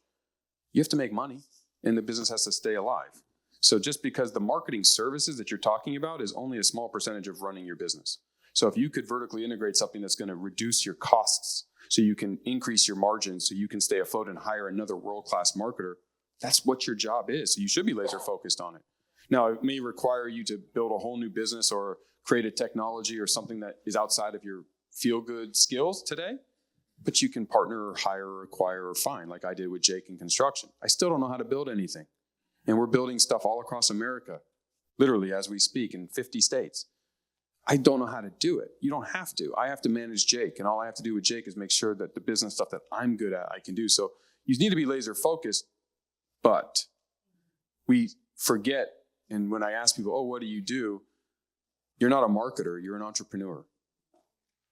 you have to make money, and the business has to stay alive. So just because the marketing services that you're talking about is only a small percentage of running your business. So if you could vertically integrate something that's going to reduce your costs, so you can increase your margins, so you can stay afloat and hire another world-class marketer, that's what your job is. So you should be laser focused on it. Now, it may require you to build a whole new business or create a technology or something that is outside of your feel-good skills today. but you can partner or hire or acquire or find, like I did with Jake in construction. I still don't know how to build anything. And we're building stuff all across America, literally as we speak, in 50 states. I don't know how to do it. You don't have to. I have to manage Jake, and all I have to do with Jake is make sure that the business stuff that I'm good at, I can do. So you need to be laser focused, but we forget, and when I ask people, oh, what do? You're not a marketer, you're an entrepreneur,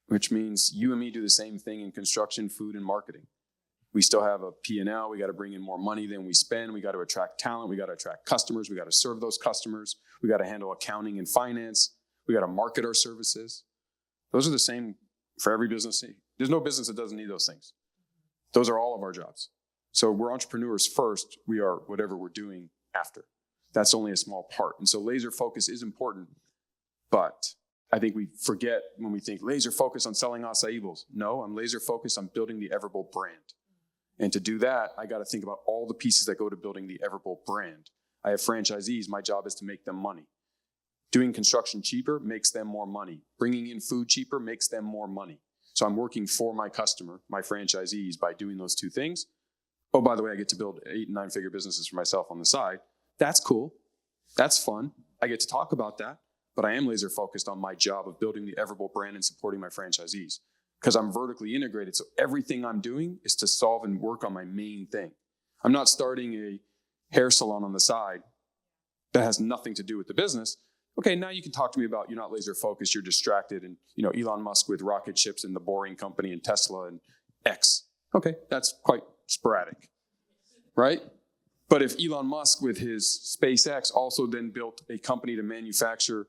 which means you and me do the same thing in construction, food, and marketing. We still have a P&L. We got to bring in more money than we spend. We got to attract talent. We got to attract customers. We got to serve those customers. We got to handle accounting and finance. We got to market our services. Those are the same for every business. There's no business that doesn't need those things. Those are all of our jobs. So we're entrepreneurs first. We are whatever we're doing after. That's only a small part. And so laser focus is important, but I think we forget when we think laser focus on selling acai bowls. No, I'm laser focused on building the everbowl brand. And to do that, I got to think about all the pieces that go to building the everbowl brand. I have franchisees. My job is to make them money. Doing construction cheaper makes them more money. Bringing in food cheaper makes them more money. So I'm working for my customer, my franchisees, by doing those two things. Oh, by the way, I get to build 8 and 9 figure businesses for myself on the side. That's cool. That's fun. I get to talk about that. But I am laser focused on my job of building the everbowl brand and supporting my franchisees, because I'm vertically integrated. So everything I'm doing is to solve and work on my main thing. I'm not starting a hair salon on the side that has nothing to do with the business. Okay, now you can talk to me about you're not laser focused, you're distracted, and Elon Musk with rocket ships and the Boring Company and Tesla and X. Okay, that's quite sporadic, right? But if Elon Musk with his SpaceX also then built a company to manufacture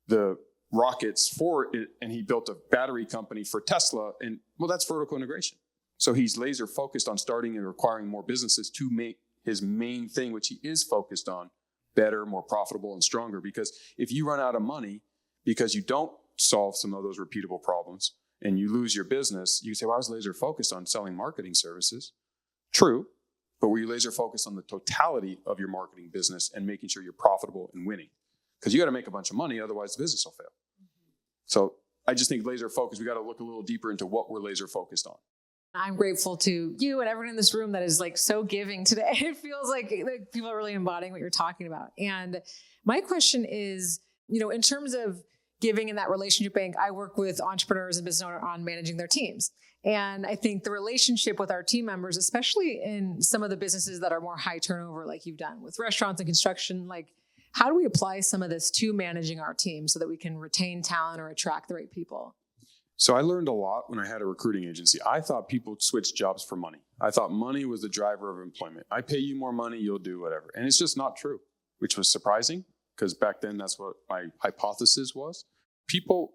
the rockets for it, and he built a battery company for Tesla, and well, that's vertical integration. So he's laser focused on starting and acquiring more businesses to make his main thing, which he is focused on, better, more profitable, and stronger. Because if you run out of money because you don't solve some of those repeatable problems and you lose your business, you can say, well, I was laser focused on selling marketing services. True, but were you laser focused on the totality of your marketing business and making sure you're profitable and winning? Because you got to make a bunch of money, otherwise the business will fail. So I just think laser focused, we got to look a little deeper into what we're laser focused on. I'm grateful to you and everyone in this room that is like so giving today. It feels like people are really embodying what you're talking about. And my question is, in terms of giving in that relationship bank, I work with entrepreneurs and business owners on managing their teams. And I think the relationship with our team members, especially in some of the businesses that are more high turnover, like you've done with restaurants and construction, like how do we apply some of this to managing our team so that we can retain talent or attract the right people? So I learned a lot when I had a recruiting agency. I thought people switched jobs for money. I thought money was the driver of employment. I pay you more money, you'll do whatever. And it's just not true, which was surprising because back then that's what my hypothesis was. People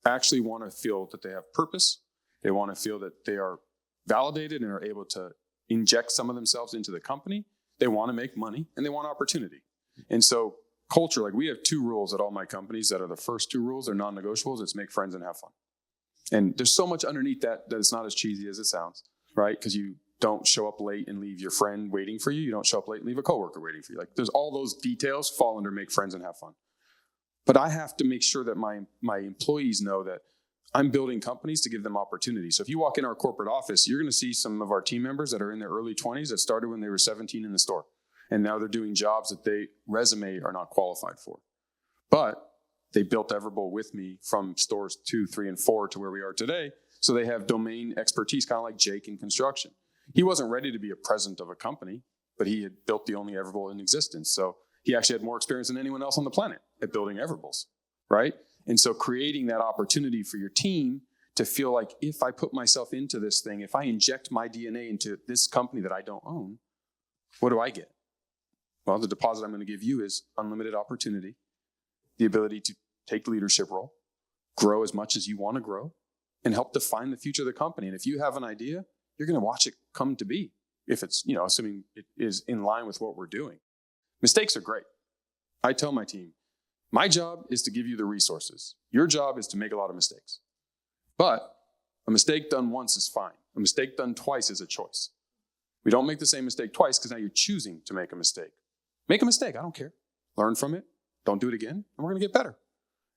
actually want to feel that they have purpose. They want to feel that they are validated and are able to inject some of themselves into the company. They want to make money and they want opportunity. And so culture, like we have 2 rules at all my companies that are the first 2 rules. They're non-negotiables. It's make friends and have fun. And there's so much underneath that it's not as cheesy as it sounds, right? Because you don't show up late and leave your friend waiting for you. You don't show up late and leave a coworker waiting for you. Like there's all those details fall under make friends and have fun. But I have to make sure that my employees know that I'm building companies to give them opportunity. So if you walk in our corporate office, you're going to see some of our team members that are in their early 20s that started when they were 17 in the store. And now they're doing jobs that they resume are not qualified for. But they built everbowl with me from stores 2, 3, and 4 to where we are today. So they have domain expertise, kind of like Jake in construction. He wasn't ready to be a president of a company, but he had built the only everbowl in existence. So he actually had more experience than anyone else on the planet at building everbowls, right? And so creating that opportunity for your team to feel like if I put myself into this thing, if I inject my DNA into this company that I don't own, what do I get? Well, the deposit I'm going to give you is unlimited opportunity, the ability to take the leadership role, grow as much as you want to grow, and help define the future of the company. And if you have an idea, you're going to watch it come to be, if it's, assuming it is in line with what we're doing. Mistakes are great. I tell my team, my job is to give you the resources. Your job is to make a lot of mistakes. But a mistake done once is fine. A mistake done twice is a choice. We don't make the same mistake twice because now you're choosing to make a mistake. Make a mistake, I don't care. Learn from it. Don't do it again, and we're going to get better.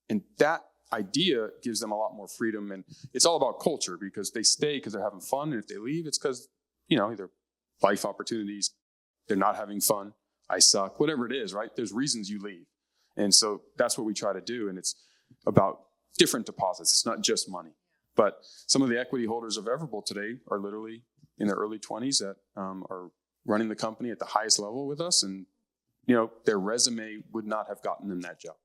And that idea gives them a lot more freedom. And it's all about culture, because they stay because they're having fun. And if they leave, it's because, either life opportunities, they're not having fun, I suck, whatever it is, right? There's reasons you leave. And so that's what we try to do. And it's about different deposits. It's not just money. But some of the equity holders of everbowl today are literally in their early 20s that are running the company at the highest level with us. And, their resume would not have gotten them that job.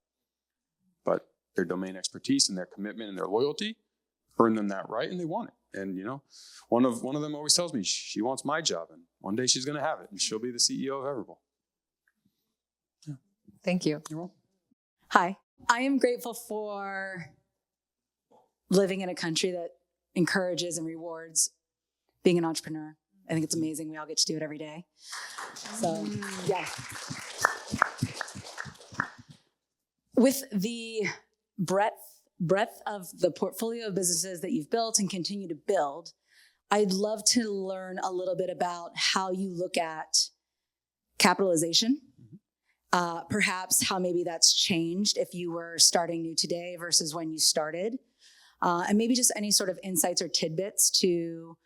But their domain expertise and their commitment and their loyalty earned them that right, and they want it. And, one of them always tells me she wants my job, and one day she's going to have it, and she'll be the CEO of everbowl. Yeah. Thank you. You're welcome. Hi, I am grateful for living in a country that encourages and rewards being an entrepreneur. I think it's amazing. We all get to do it every day. So, yeah. With the breadth of the portfolio of businesses that you've built and continue to build, I'd love to learn a little bit about how you look at capitalization. Perhaps how maybe that's changed if you were starting new today versus when you started. And maybe just any sort of insights or tidbits to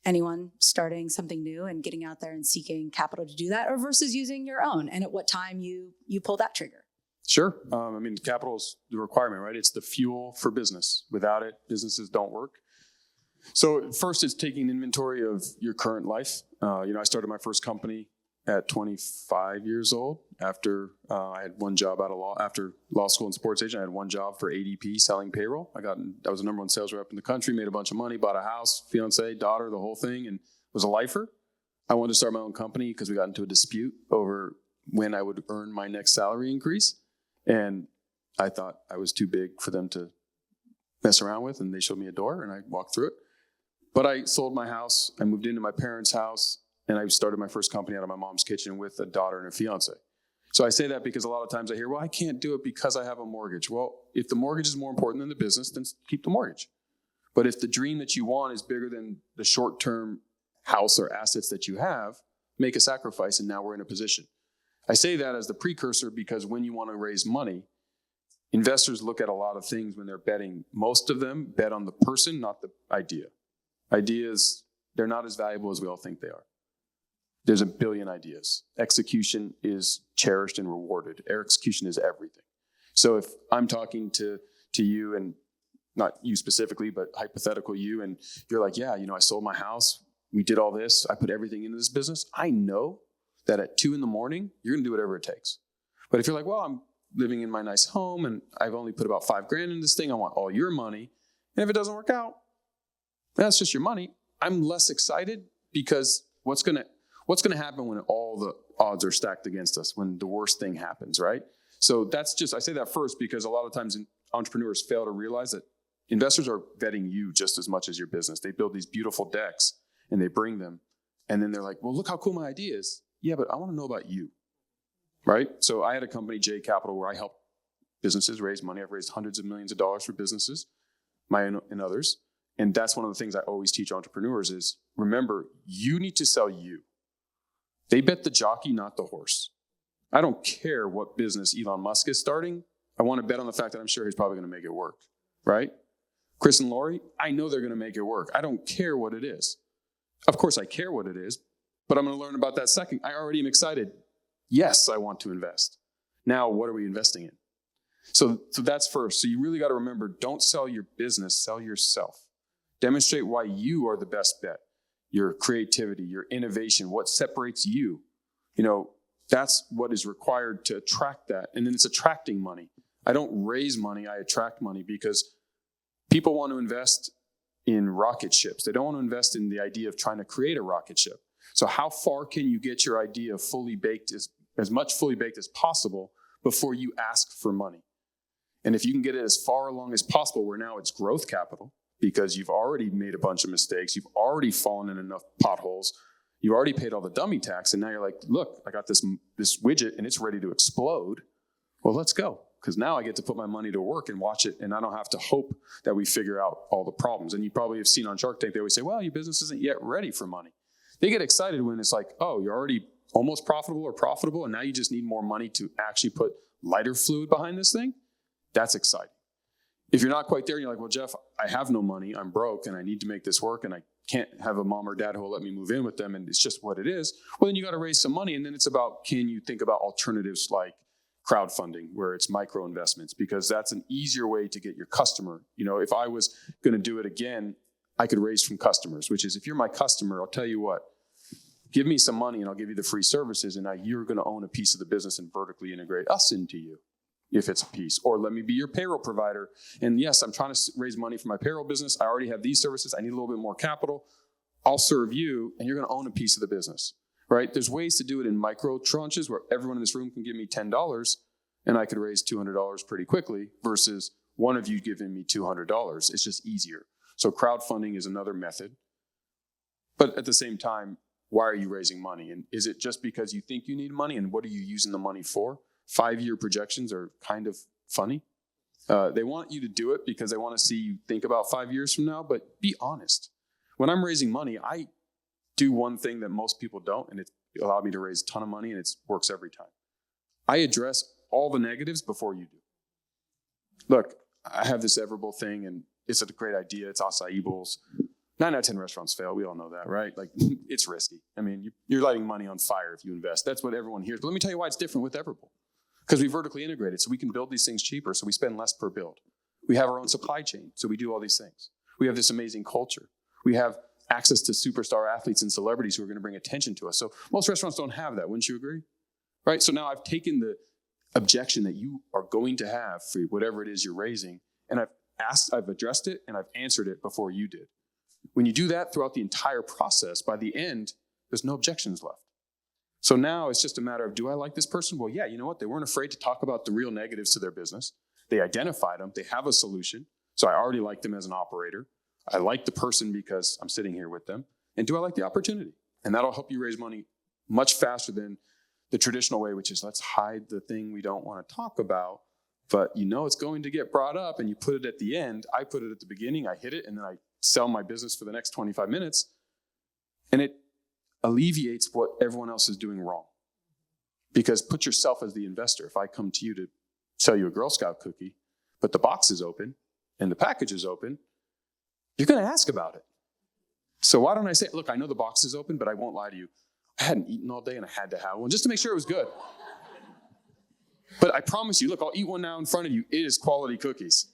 anyone starting something new and getting out there and seeking capital to do that, or versus using your own, and at what time you pull that trigger. Sure. Capital is the requirement, right? It's the fuel for business. Without it, businesses don't work. So first, it's taking inventory of your current life. I started my first company at 25 years old. After I had one job after law school and sports agent, I had one job for ADP selling payroll. I was the number one sales rep in the country, made a bunch of money, bought a house, fiance, daughter, the whole thing, and was a lifer. I wanted to start my own company because we got into a dispute over when I would earn my next salary increase. And I thought I was too big for them to mess around with, and they showed me a door, and I walked through it. But I sold my house. I moved into my parents' house, and I started my first company out of my mom's kitchen with a daughter and a fiance. So I say that because a lot of times I hear, well, I can't do it because I have a mortgage. Well, if the mortgage is more important than the business, then keep the mortgage. But if the dream that you want is bigger than the short-term house or assets that you have, make a sacrifice, and now we're in a position. I say that as the precursor because when you want to raise money, investors look at a lot of things when they're betting. Most of them bet on the person, not the idea. Ideas, they're not as valuable as we all think they are. There's a billion ideas. Execution is cherished and rewarded. Execution is everything. So if I'm talking to you, and not you specifically, but hypothetical you, and you're like, yeah, I sold my house. We did all this. I put everything into this business. I know that at 2 a.m, you're going to do whatever it takes. But if you're like, well, I'm living in my nice home and I've only put about $5,000 in this thing, I want all your money. And if it doesn't work out, that's just your money. I'm less excited because what's going to happen when all the odds are stacked against us, when the worst thing happens, right? So I say that first because a lot of times entrepreneurs fail to realize that investors are vetting you just as much as your business. They build these beautiful decks and they bring them. And then they're like, well, look how cool my idea is. Yeah, but I want to know about you, right? So I had a company, J Capital, where I help businesses raise money. I've raised hundreds of millions of dollars for businesses, mine and others. And that's one of the things I always teach entrepreneurs is, remember, you need to sell you. They bet the jockey, not the horse. I don't care what business Elon Musk is starting. I want to bet on the fact that I'm sure he's probably going to make it work, right? Chris and Lori, I know they're going to make it work. I don't care what it is. Of course, I care what it is, but I'm going to learn about that second. I already am excited. Yes, I want to invest. Now, what are we investing in? So that's first. So you really got to remember, don't sell your business, sell yourself. Demonstrate why you are the best bet. Your creativity, your innovation, what separates you. That's what is required to attract that. And then it's attracting money. I don't raise money, I attract money because people want to invest in rocket ships. They don't want to invest in the idea of trying to create a rocket ship. So how far can you get your idea fully baked, as much fully baked as possible before you ask for money? And if you can get it as far along as possible, where now it's growth capital, because you've already made a bunch of mistakes, you've already fallen in enough potholes, you already paid all the dummy tax, and now you're like, look, I got this widget and it's ready to explode. Well, let's go, because now I get to put my money to work and watch it, and I don't have to hope that we figure out all the problems. And you probably have seen on Shark Tank, they always say, well, your business isn't yet ready for money. They get excited when it's like, oh, you're already almost profitable, and now you just need more money to actually put lighter fluid behind this thing. That's exciting. If you're not quite there, and you're like, well, Jeff, I have no money, I'm broke, and I need to make this work, and I can't have a mom or dad who will let me move in with them, and it's just what it is. Well, then you got to raise some money, and then it's about, can you think about alternatives like crowdfunding, where it's micro investments, because that's an easier way to get your customer. If I was going to do it again, I could raise from customers, which is, if you're my customer, I'll tell you what, give me some money and I'll give you the free services, and now you're going to own a piece of the business and vertically integrate us into you, if it's a piece. Or let me be your payroll provider. And yes, I'm trying to raise money for my payroll business. I already have these services. I need a little bit more capital. I'll serve you, and you're going to own a piece of the business, right? There's ways to do it in micro tranches where everyone in this room can give me $10 and I could raise $200 pretty quickly, versus one of you giving me $200. It's just easier. So crowdfunding is another method. But at the same time, why are you raising money? And is it just because you think you need money? And what are you using the money for? 5-year projections are kind of funny. They want you to do it because they want to see you think about 5 years from now, but be honest. When I'm raising money, I do one thing that most people don't, and it allowed me to raise a ton of money, and it works every time. I address all the negatives before you do. Look, I have this everbowl thing, and it's a great idea. It's acai bowls. 9 out of 10 restaurants fail. We all know that, right? Like, it's risky. I mean, you're lighting money on fire if you invest. That's what everyone hears. But let me tell you why it's different with everbowl. Because we vertically integrated, so we can build these things cheaper, so we spend less per build. We have our own supply chain, so we do all these things. We have this amazing culture. We have access to superstar athletes and celebrities who are going to bring attention to us. So most restaurants don't have that. Wouldn't you agree? Right? So now I've taken the objection that you are going to have for whatever it is you're raising, and I've addressed it, and I've answered it before you did. When you do that throughout the entire process, by the end, there's no objections left. So now it's just a matter of, do I like this person? Well, yeah, you know what? They weren't afraid to talk about the real negatives to their business. They identified them. They have a solution. So I already like them as an operator. I like the person because I'm sitting here with them. And do I like the opportunity? And that'll help you raise money much faster than the traditional way, which is, let's hide the thing we don't want to talk about. But it's going to get brought up, and you put it at the end. I put it at the beginning. I hit it, and then I sell my business for the next 25 minutes. And it alleviates what everyone else is doing wrong. Because put yourself as the investor. If I come to you to sell you a Girl Scout cookie, but the box is open and the package is open, you're going to ask about it. So why don't I say, look, I know the box is open, but I won't lie to you. I hadn't eaten all day and I had to have one just to make sure it was good. But I promise you, look, I'll eat one now in front of you. It is quality cookies.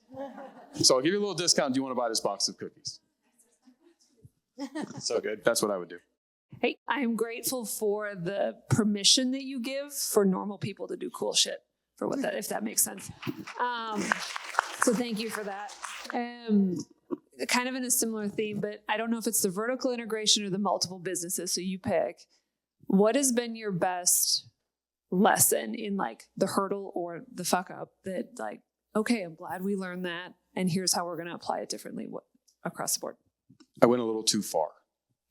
So I'll give you a little discount. Do you want to buy this box of cookies? So good. That's what I would do. Hey, I'm grateful for the permission that you give for normal people to do cool shit, for what that, if that makes sense. So thank you for that. Kind of in a similar theme, but I don't know if it's the vertical integration or the multiple businesses. So you pick. What has been your best lesson in like the hurdle or the fuck up that like, okay, I'm glad we learned that, and here's how we're going to apply it differently across the board? I went a little too far.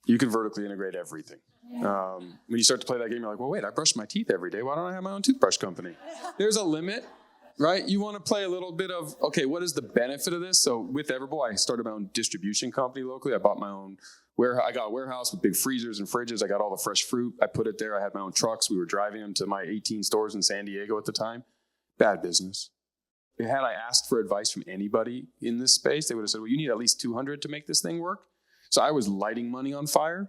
You can vertically integrate everything. When you start to play that game, you're like, well, wait, I brush my teeth every day. Why don't I have my own toothbrush company? There's a limit, right? You want to play a little bit of, okay, what is the benefit of this? So with everbowl, I started my own distribution company locally. I bought my own warehouse. I got a warehouse with big freezers and fridges. I got all the fresh fruit. I put it there. I had my own trucks. We were driving them to my 18 stores in San Diego at the time. Bad business. Had I asked for advice from anybody in this space, they would have said, well, you need at least 200 to make this thing work. So I was lighting money on fire,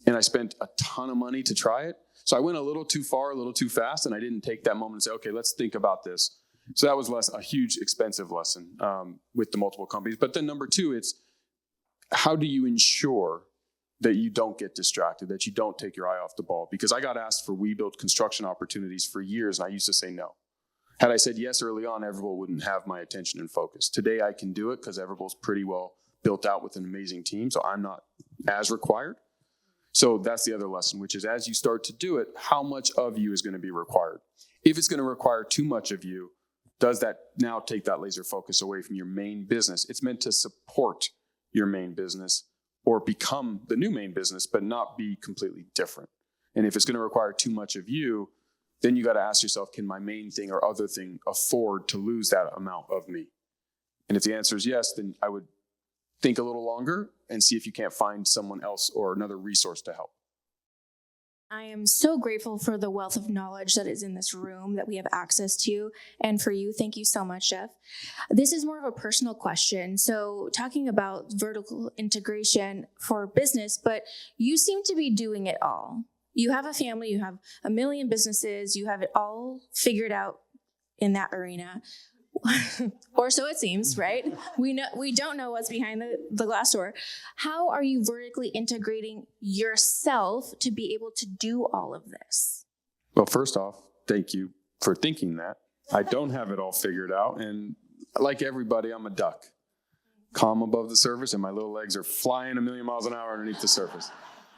and I spent a ton of money to try it. So I went a little too far, a little too fast, and I didn't take that moment and say, okay, let's think about this. So that was a huge, expensive lesson with the multiple companies. But then number two, it's how do you ensure that you don't get distracted, that you don't take your eye off the ball? Because I got asked for WeBuild construction opportunities for years, and I used to say no. Had I said yes early on, everbowl wouldn't have my attention and focus. Today I can do it because everbowl's pretty well built out with an amazing team, so I'm not as required. So that's the other lesson, which is as you start to do it, how much of you is going to be required? If it's going to require too much of you, does that now take that laser focus away from your main business? It's meant to support your main business or become the new main business, but not be completely different. And if it's going to require too much of you, then you got to ask yourself, can my main thing or other thing afford to lose that amount of me? And if the answer is yes, then I would think a little longer and see if you can't find someone else or another resource to help. I am so grateful for the wealth of knowledge that is in this room that we have access to. And for you, thank you so much, Jeff. This is more of a personal question. So talking about vertical integration for business, but you seem to be doing it all. You have a family, you have a million businesses, you have it all figured out in that arena. Or so it seems, right? We don't know what's behind the glass door. How are you vertically integrating yourself to be able to do all of this? Well, first off, thank you for thinking that. I don't have it all figured out. And like everybody, I'm a duck. Calm above the surface, and my little legs are flying a million miles an hour underneath the surface.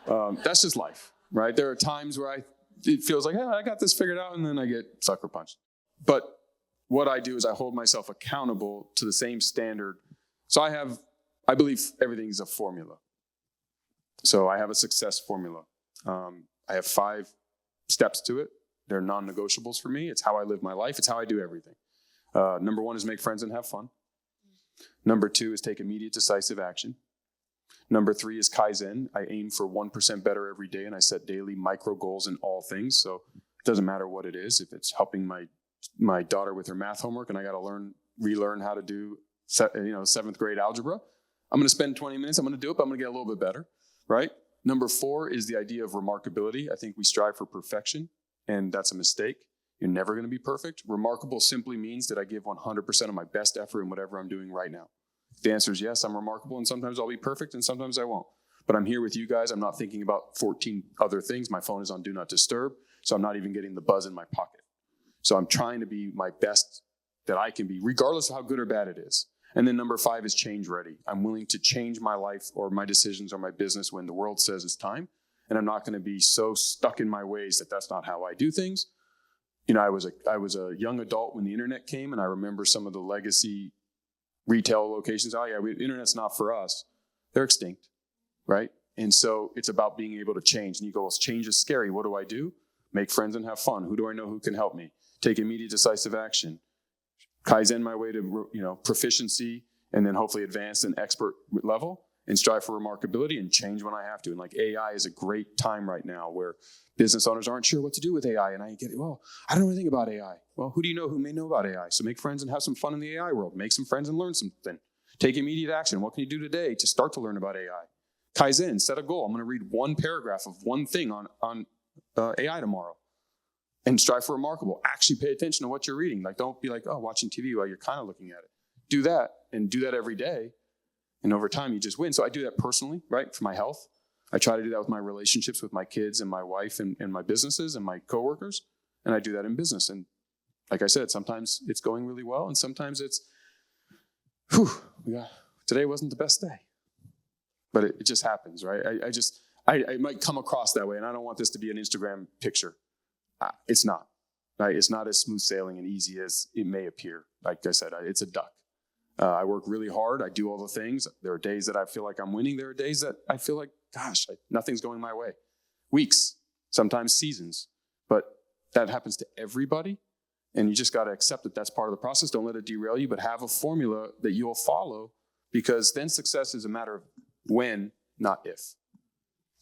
That's just life, right? There are times where it feels like, hey, I got this figured out, and then I get sucker punched. But what I do is I hold myself accountable to the same standard. So I believe everything is a formula. So I have a success formula. I have 5 steps to it. They're non-negotiables for me. It's how I live my life. It's how I do everything. Number 1 is make friends and have fun. Number 2 is take immediate decisive action. Number 3 is Kaizen. I aim for 1% better every day, and I set daily micro goals in all things. So it doesn't matter what it is. If it's helping my daughter with her math homework and I got to relearn how to do 7th grade algebra, I'm going to spend 20 minutes. I'm going to do it, but I'm going to get a little bit better, right? Number 4 is the idea of remarkability. I think we strive for perfection, and that's a mistake. You're never going to be perfect. Remarkable simply means that I give 100% of my best effort in whatever I'm doing right now. If the answer is yes, I'm remarkable, and sometimes I'll be perfect, and sometimes I won't. But I'm here with you guys. I'm not thinking about 14 other things. My phone is on Do Not Disturb, so I'm not even getting the buzz in my pocket. So I'm trying to be my best that I can be, regardless of how good or bad it is. And then number 5 is change ready. I'm willing to change my life or my decisions or my business when the world says it's time. And I'm not going to be so stuck in my ways that that's not how I do things. You know, I was a young adult when the internet came, and I remember some of the legacy retail locations. Oh yeah, internet's not for us. They're extinct, right? And so it's about being able to change. And you go, well, change is scary. What do I do? Make friends and have fun. Who do I know who can help me? Take immediate decisive action. Kaizen my way to proficiency, and then hopefully advanced and expert level, and strive for remarkability and change when I have to. And like AI is a great time right now where business owners aren't sure what to do with AI. And I get, well, I don't know anything about AI. Well, who do you know who may know about AI? So make friends and have some fun in the AI world. Make some friends and learn something. Take immediate action. What can you do today to start to learn about AI? Kaizen, set a goal. I'm going to read 1 paragraph of 1 thing on AI tomorrow. And strive for remarkable. Actually pay attention to what you're reading. Like, don't be like, oh, watching TV while you're kind of looking at it. Do that, and do that every day. And over time, you just win. So I do that personally, right, for my health. I try to do that with my relationships with my kids and my wife and my businesses and my coworkers. And I do that in business. And like I said, sometimes it's going really well, and sometimes it's, today wasn't the best day. But it just happens, right? I might come across that way, and I don't want this to be an Instagram picture. It's not, right? It's not as smooth sailing and easy as it may appear. Like I said, it's a duck. I work really hard. I do all the things. There are days that I feel like I'm winning. There are days that I feel like, gosh, nothing's going my way. Weeks, sometimes seasons. But that happens to everybody. And you just got to accept that that's part of the process. Don't let it derail you, but have a formula that you'll follow, because then success is a matter of when, not if.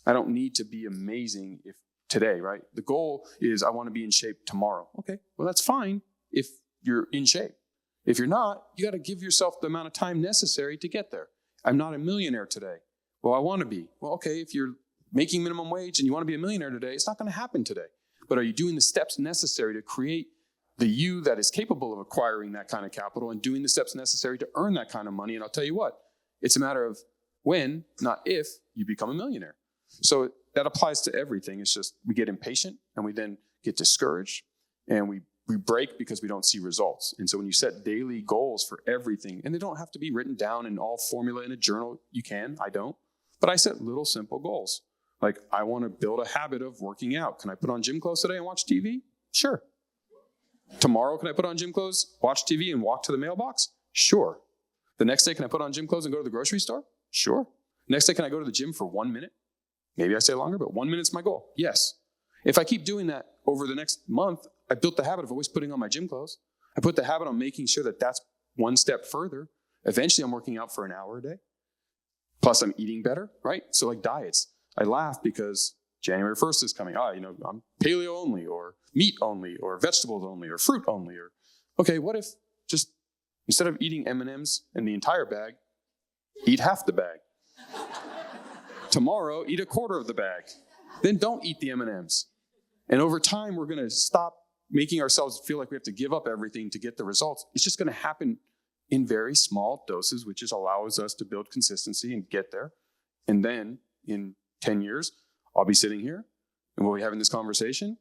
I don't need to be amazing today, right? The goal is I want to be in shape tomorrow. Okay, well, that's fine if you're in shape. If you're not, you got to give yourself the amount of time necessary to get there. I'm not a millionaire today. Well, I want to be. Well, okay, if you're making minimum wage and you want to be a millionaire today, it's not going to happen today. But are you doing the steps necessary to create the you that is capable of acquiring that kind of capital and doing the steps necessary to earn that kind of money? And I'll tell you what, it's a matter of when, not if, you become a millionaire. So that applies to everything. It's just we get impatient, and we then get discouraged, and we break because we don't see results. And so when you set daily goals for everything, and they don't have to be written down in all formula in a journal, you can, I don't, but I set little simple goals. Like, I want to build a habit of working out. Can I put on gym clothes today and watch TV? Sure. Tomorrow, can I put on gym clothes, watch TV, and walk to the mailbox? Sure. The next day, can I put on gym clothes and go to the grocery store? Sure. Next day, can I go to the gym for 1 minute? Maybe I stay longer, but 1 minute's my goal. Yes. If I keep doing that over the next month, I built the habit of always putting on my gym clothes. I put the habit on making sure that that's one step further. Eventually, I'm working out for an hour a day. Plus, I'm eating better, right? So like diets, I laugh because January 1st is coming. I'm paleo only, or meat only, or vegetables only, or fruit only. Or okay, what if just instead of eating M&Ms in the entire bag, eat half the bag? Tomorrow, eat a quarter of the bag. Then don't eat the M&Ms. And over time, we're going to stop making ourselves feel like we have to give up everything to get the results. It's just going to happen in very small doses, which just allows us to build consistency and get there. And then in 10 years, I'll be sitting here and we'll be having this conversation,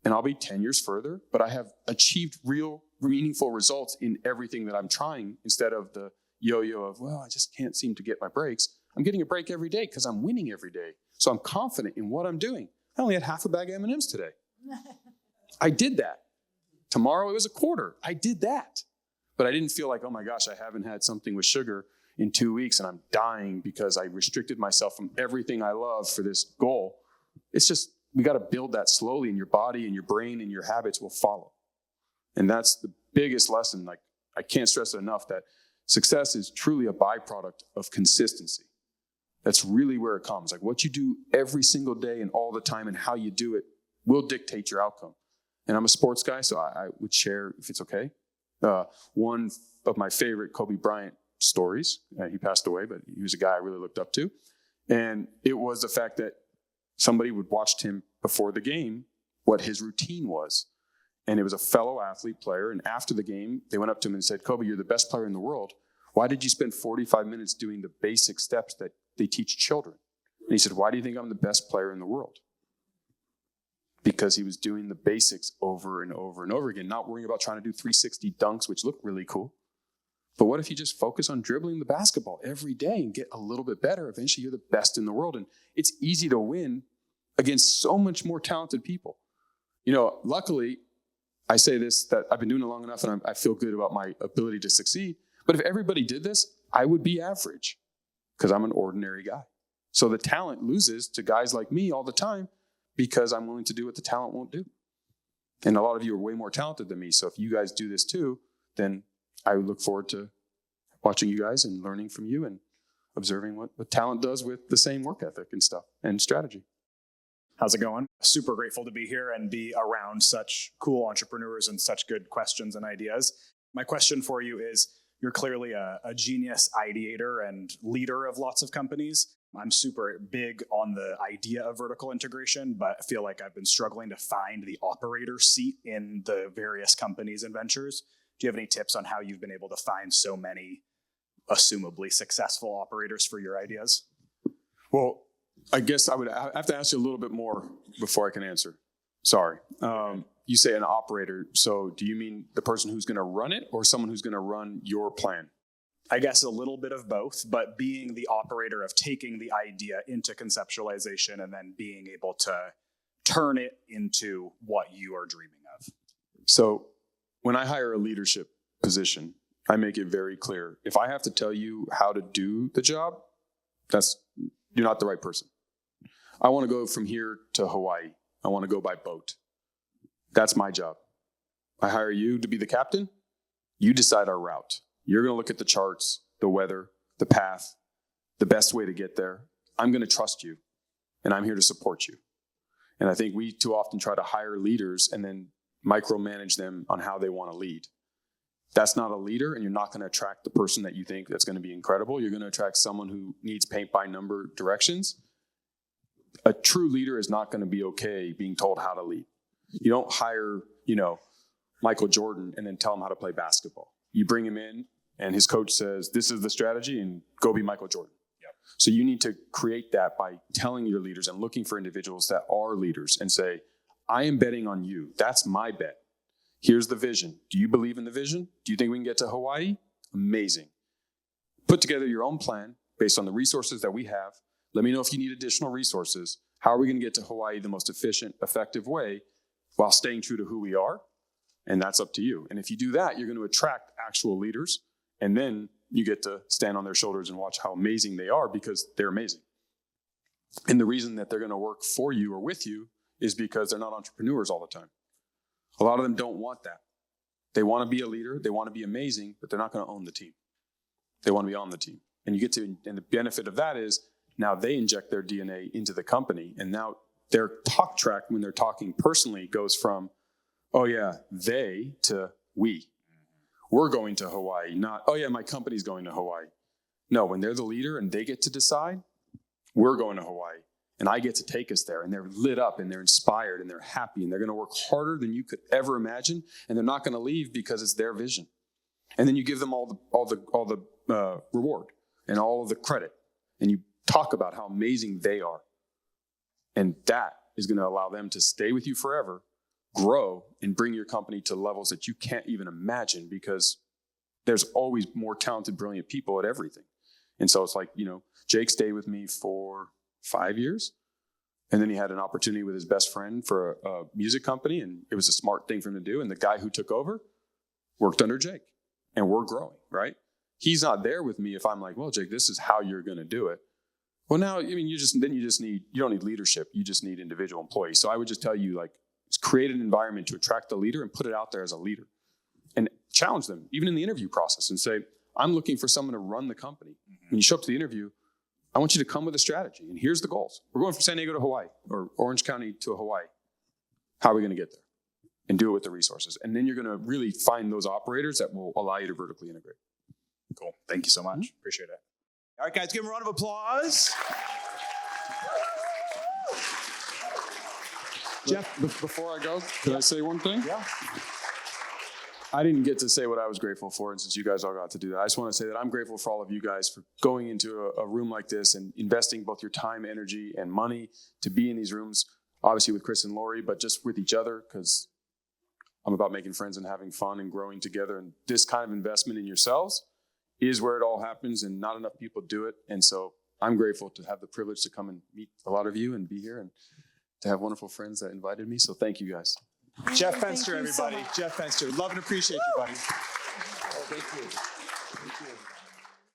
and I'll be 10 years further, but I have achieved real, meaningful results in everything that I'm trying, instead of the yo-yo of, well, I just can't seem to get my breaks. I'm getting a break every day because I'm winning every day. So I'm confident in what I'm doing. I only had half a bag of M&Ms today. I did that. Tomorrow it was a quarter. I did that. But I didn't feel like, oh my gosh, I haven't had something with sugar in 2 weeks and I'm dying because I restricted myself from everything I love for this goal. It's just, we got to build that slowly, and your body and your brain and your habits will follow. And that's the biggest lesson. Like, I can't stress it enough that success is truly a byproduct of consistency. That's really where it comes. Like, what you do every single day and all the time and how you do it will dictate your outcome. And I'm a sports guy, so I would share, if it's okay, one of my favorite Kobe Bryant stories. He passed away, but he was a guy I really looked up to. And it was the fact that somebody would watch him before the game, what his routine was. And it was a fellow athlete player. And after the game, they went up to him and said, Kobe, you're the best player in the world. Why did you spend 45 minutes doing the basic steps that they teach children? And he said, why do you think I'm the best player in the world? Because he was doing the basics over and over and over again, not worrying about trying to do 360 dunks, which look really cool. But what if you just focus on dribbling the basketball every day and get a little bit better? Eventually, you're the best in the world. And it's easy to win against so much more talented people. Luckily, I say this, that I've been doing it long enough and I feel good about my ability to succeed. But if everybody did this, I would be average because I'm an ordinary guy. So the talent loses to guys like me all the time because I'm willing to do what the talent won't do. And a lot of you are way more talented than me. So if you guys do this too, then I would look forward to watching you guys and learning from you and observing what talent does with the same work ethic and stuff and strategy. How's it going? Super grateful to be here and be around such cool entrepreneurs and such good questions and ideas. My question for you is, you're clearly a genius ideator and leader of lots of companies. I'm super big on the idea of vertical integration, but I feel like I've been struggling to find the operator seat in the various companies and ventures. Do you have any tips on how you've been able to find so many assumably successful operators for your ideas? Well, I guess I have to ask you a little bit more before I can answer. Sorry. You say an operator. So do you mean the person who's going to run it or someone who's going to run your plan? I guess a little bit of both, but being the operator of taking the idea into conceptualization and then being able to turn it into what you are dreaming of. So when I hire a leadership position, I make it very clear. If I have to tell you how to do the job, you're not the right person. I want to go from here to Hawaii. I want to go by boat. That's my job. I hire you to be the captain. You decide our route. You're going to look at the charts, the weather, the path, the best way to get there. I'm going to trust you, and I'm here to support you. And I think we too often try to hire leaders and then micromanage them on how they want to lead. That's not a leader, and you're not going to attract the person that you think that's going to be incredible. You're going to attract someone who needs paint-by-number directions. A true leader is not going to be okay being told how to lead. You don't hire, Michael Jordan and then tell him how to play basketball. You bring him in, and his coach says, this is the strategy, and go be Michael Jordan. Yep. So you need to create that by telling your leaders and looking for individuals that are leaders and say, I am betting on you. That's my bet. Here's the vision. Do you believe in the vision? Do you think we can get to Hawaii? Amazing. Put together your own plan based on the resources that we have. Let me know if you need additional resources. How are we going to get to Hawaii the most efficient, effective way while staying true to who we are? And that's up to you. And if you do that, you're going to attract actual leaders. And then you get to stand on their shoulders and watch how amazing they are because they're amazing. And the reason that they're going to work for you or with you is because they're not entrepreneurs all the time. A lot of them don't want that. They want to be a leader. They want to be amazing, but they're not going to own the team. They want to be on the team. And the benefit of that is now they inject their DNA into the company. And now their talk track when they're talking personally goes from, oh yeah, they to we. We're going to Hawaii, not, oh yeah, my company's going to Hawaii. No, when they're the leader and they get to decide, we're going to Hawaii and I get to take us there, and they're lit up and they're inspired and they're happy and they're going to work harder than you could ever imagine, and they're not going to leave because it's their vision. And then you give them all the reward and all of the credit, and you talk about how amazing they are. And that is going to allow them to stay with you forever, grow, and bring your company to levels that you can't even imagine, because there's always more talented, brilliant people at everything. And so it's like, Jake stayed with me for 5 years, and then he had an opportunity with his best friend for a music company, and it was a smart thing for him to do. And the guy who took over worked under Jake, and we're growing, right? He's not there with me if I'm like, well, Jake, this is how you're going to do it. Well, now, you don't need leadership. You just need individual employees. So I would just tell you, like, create an environment to attract a leader and put it out there as a leader, and challenge them even in the interview process and say, I'm looking for someone to run the company. When you show up to the interview, I want you to come with a strategy, and here's the goals. We're going from San Diego to Hawaii, or Orange County to Hawaii. How are we going to get there? And do it with the resources. And then you're going to really find those operators that will allow you to vertically integrate. Cool. Thank you so much. Appreciate it. All right, guys, give them a round of applause. Jeff, before I go, can I say one thing? Yeah. I didn't get to say what I was grateful for, and since you guys all got to do that, I just want to say that I'm grateful for all of you guys for going into a room like this and investing both your time, energy, and money to be in these rooms, obviously with Chris and Lori, but just with each other, because I'm about making friends and having fun and growing together. And this kind of investment in yourselves is where it all happens, and not enough people do it. And so I'm grateful to have the privilege to come and meet a lot of you and be here, and to have wonderful friends that invited me. So thank you guys. Jeff Fenster, everybody. Jeff Fenster. Love and appreciate you, buddy. Oh, thank you. Thank you.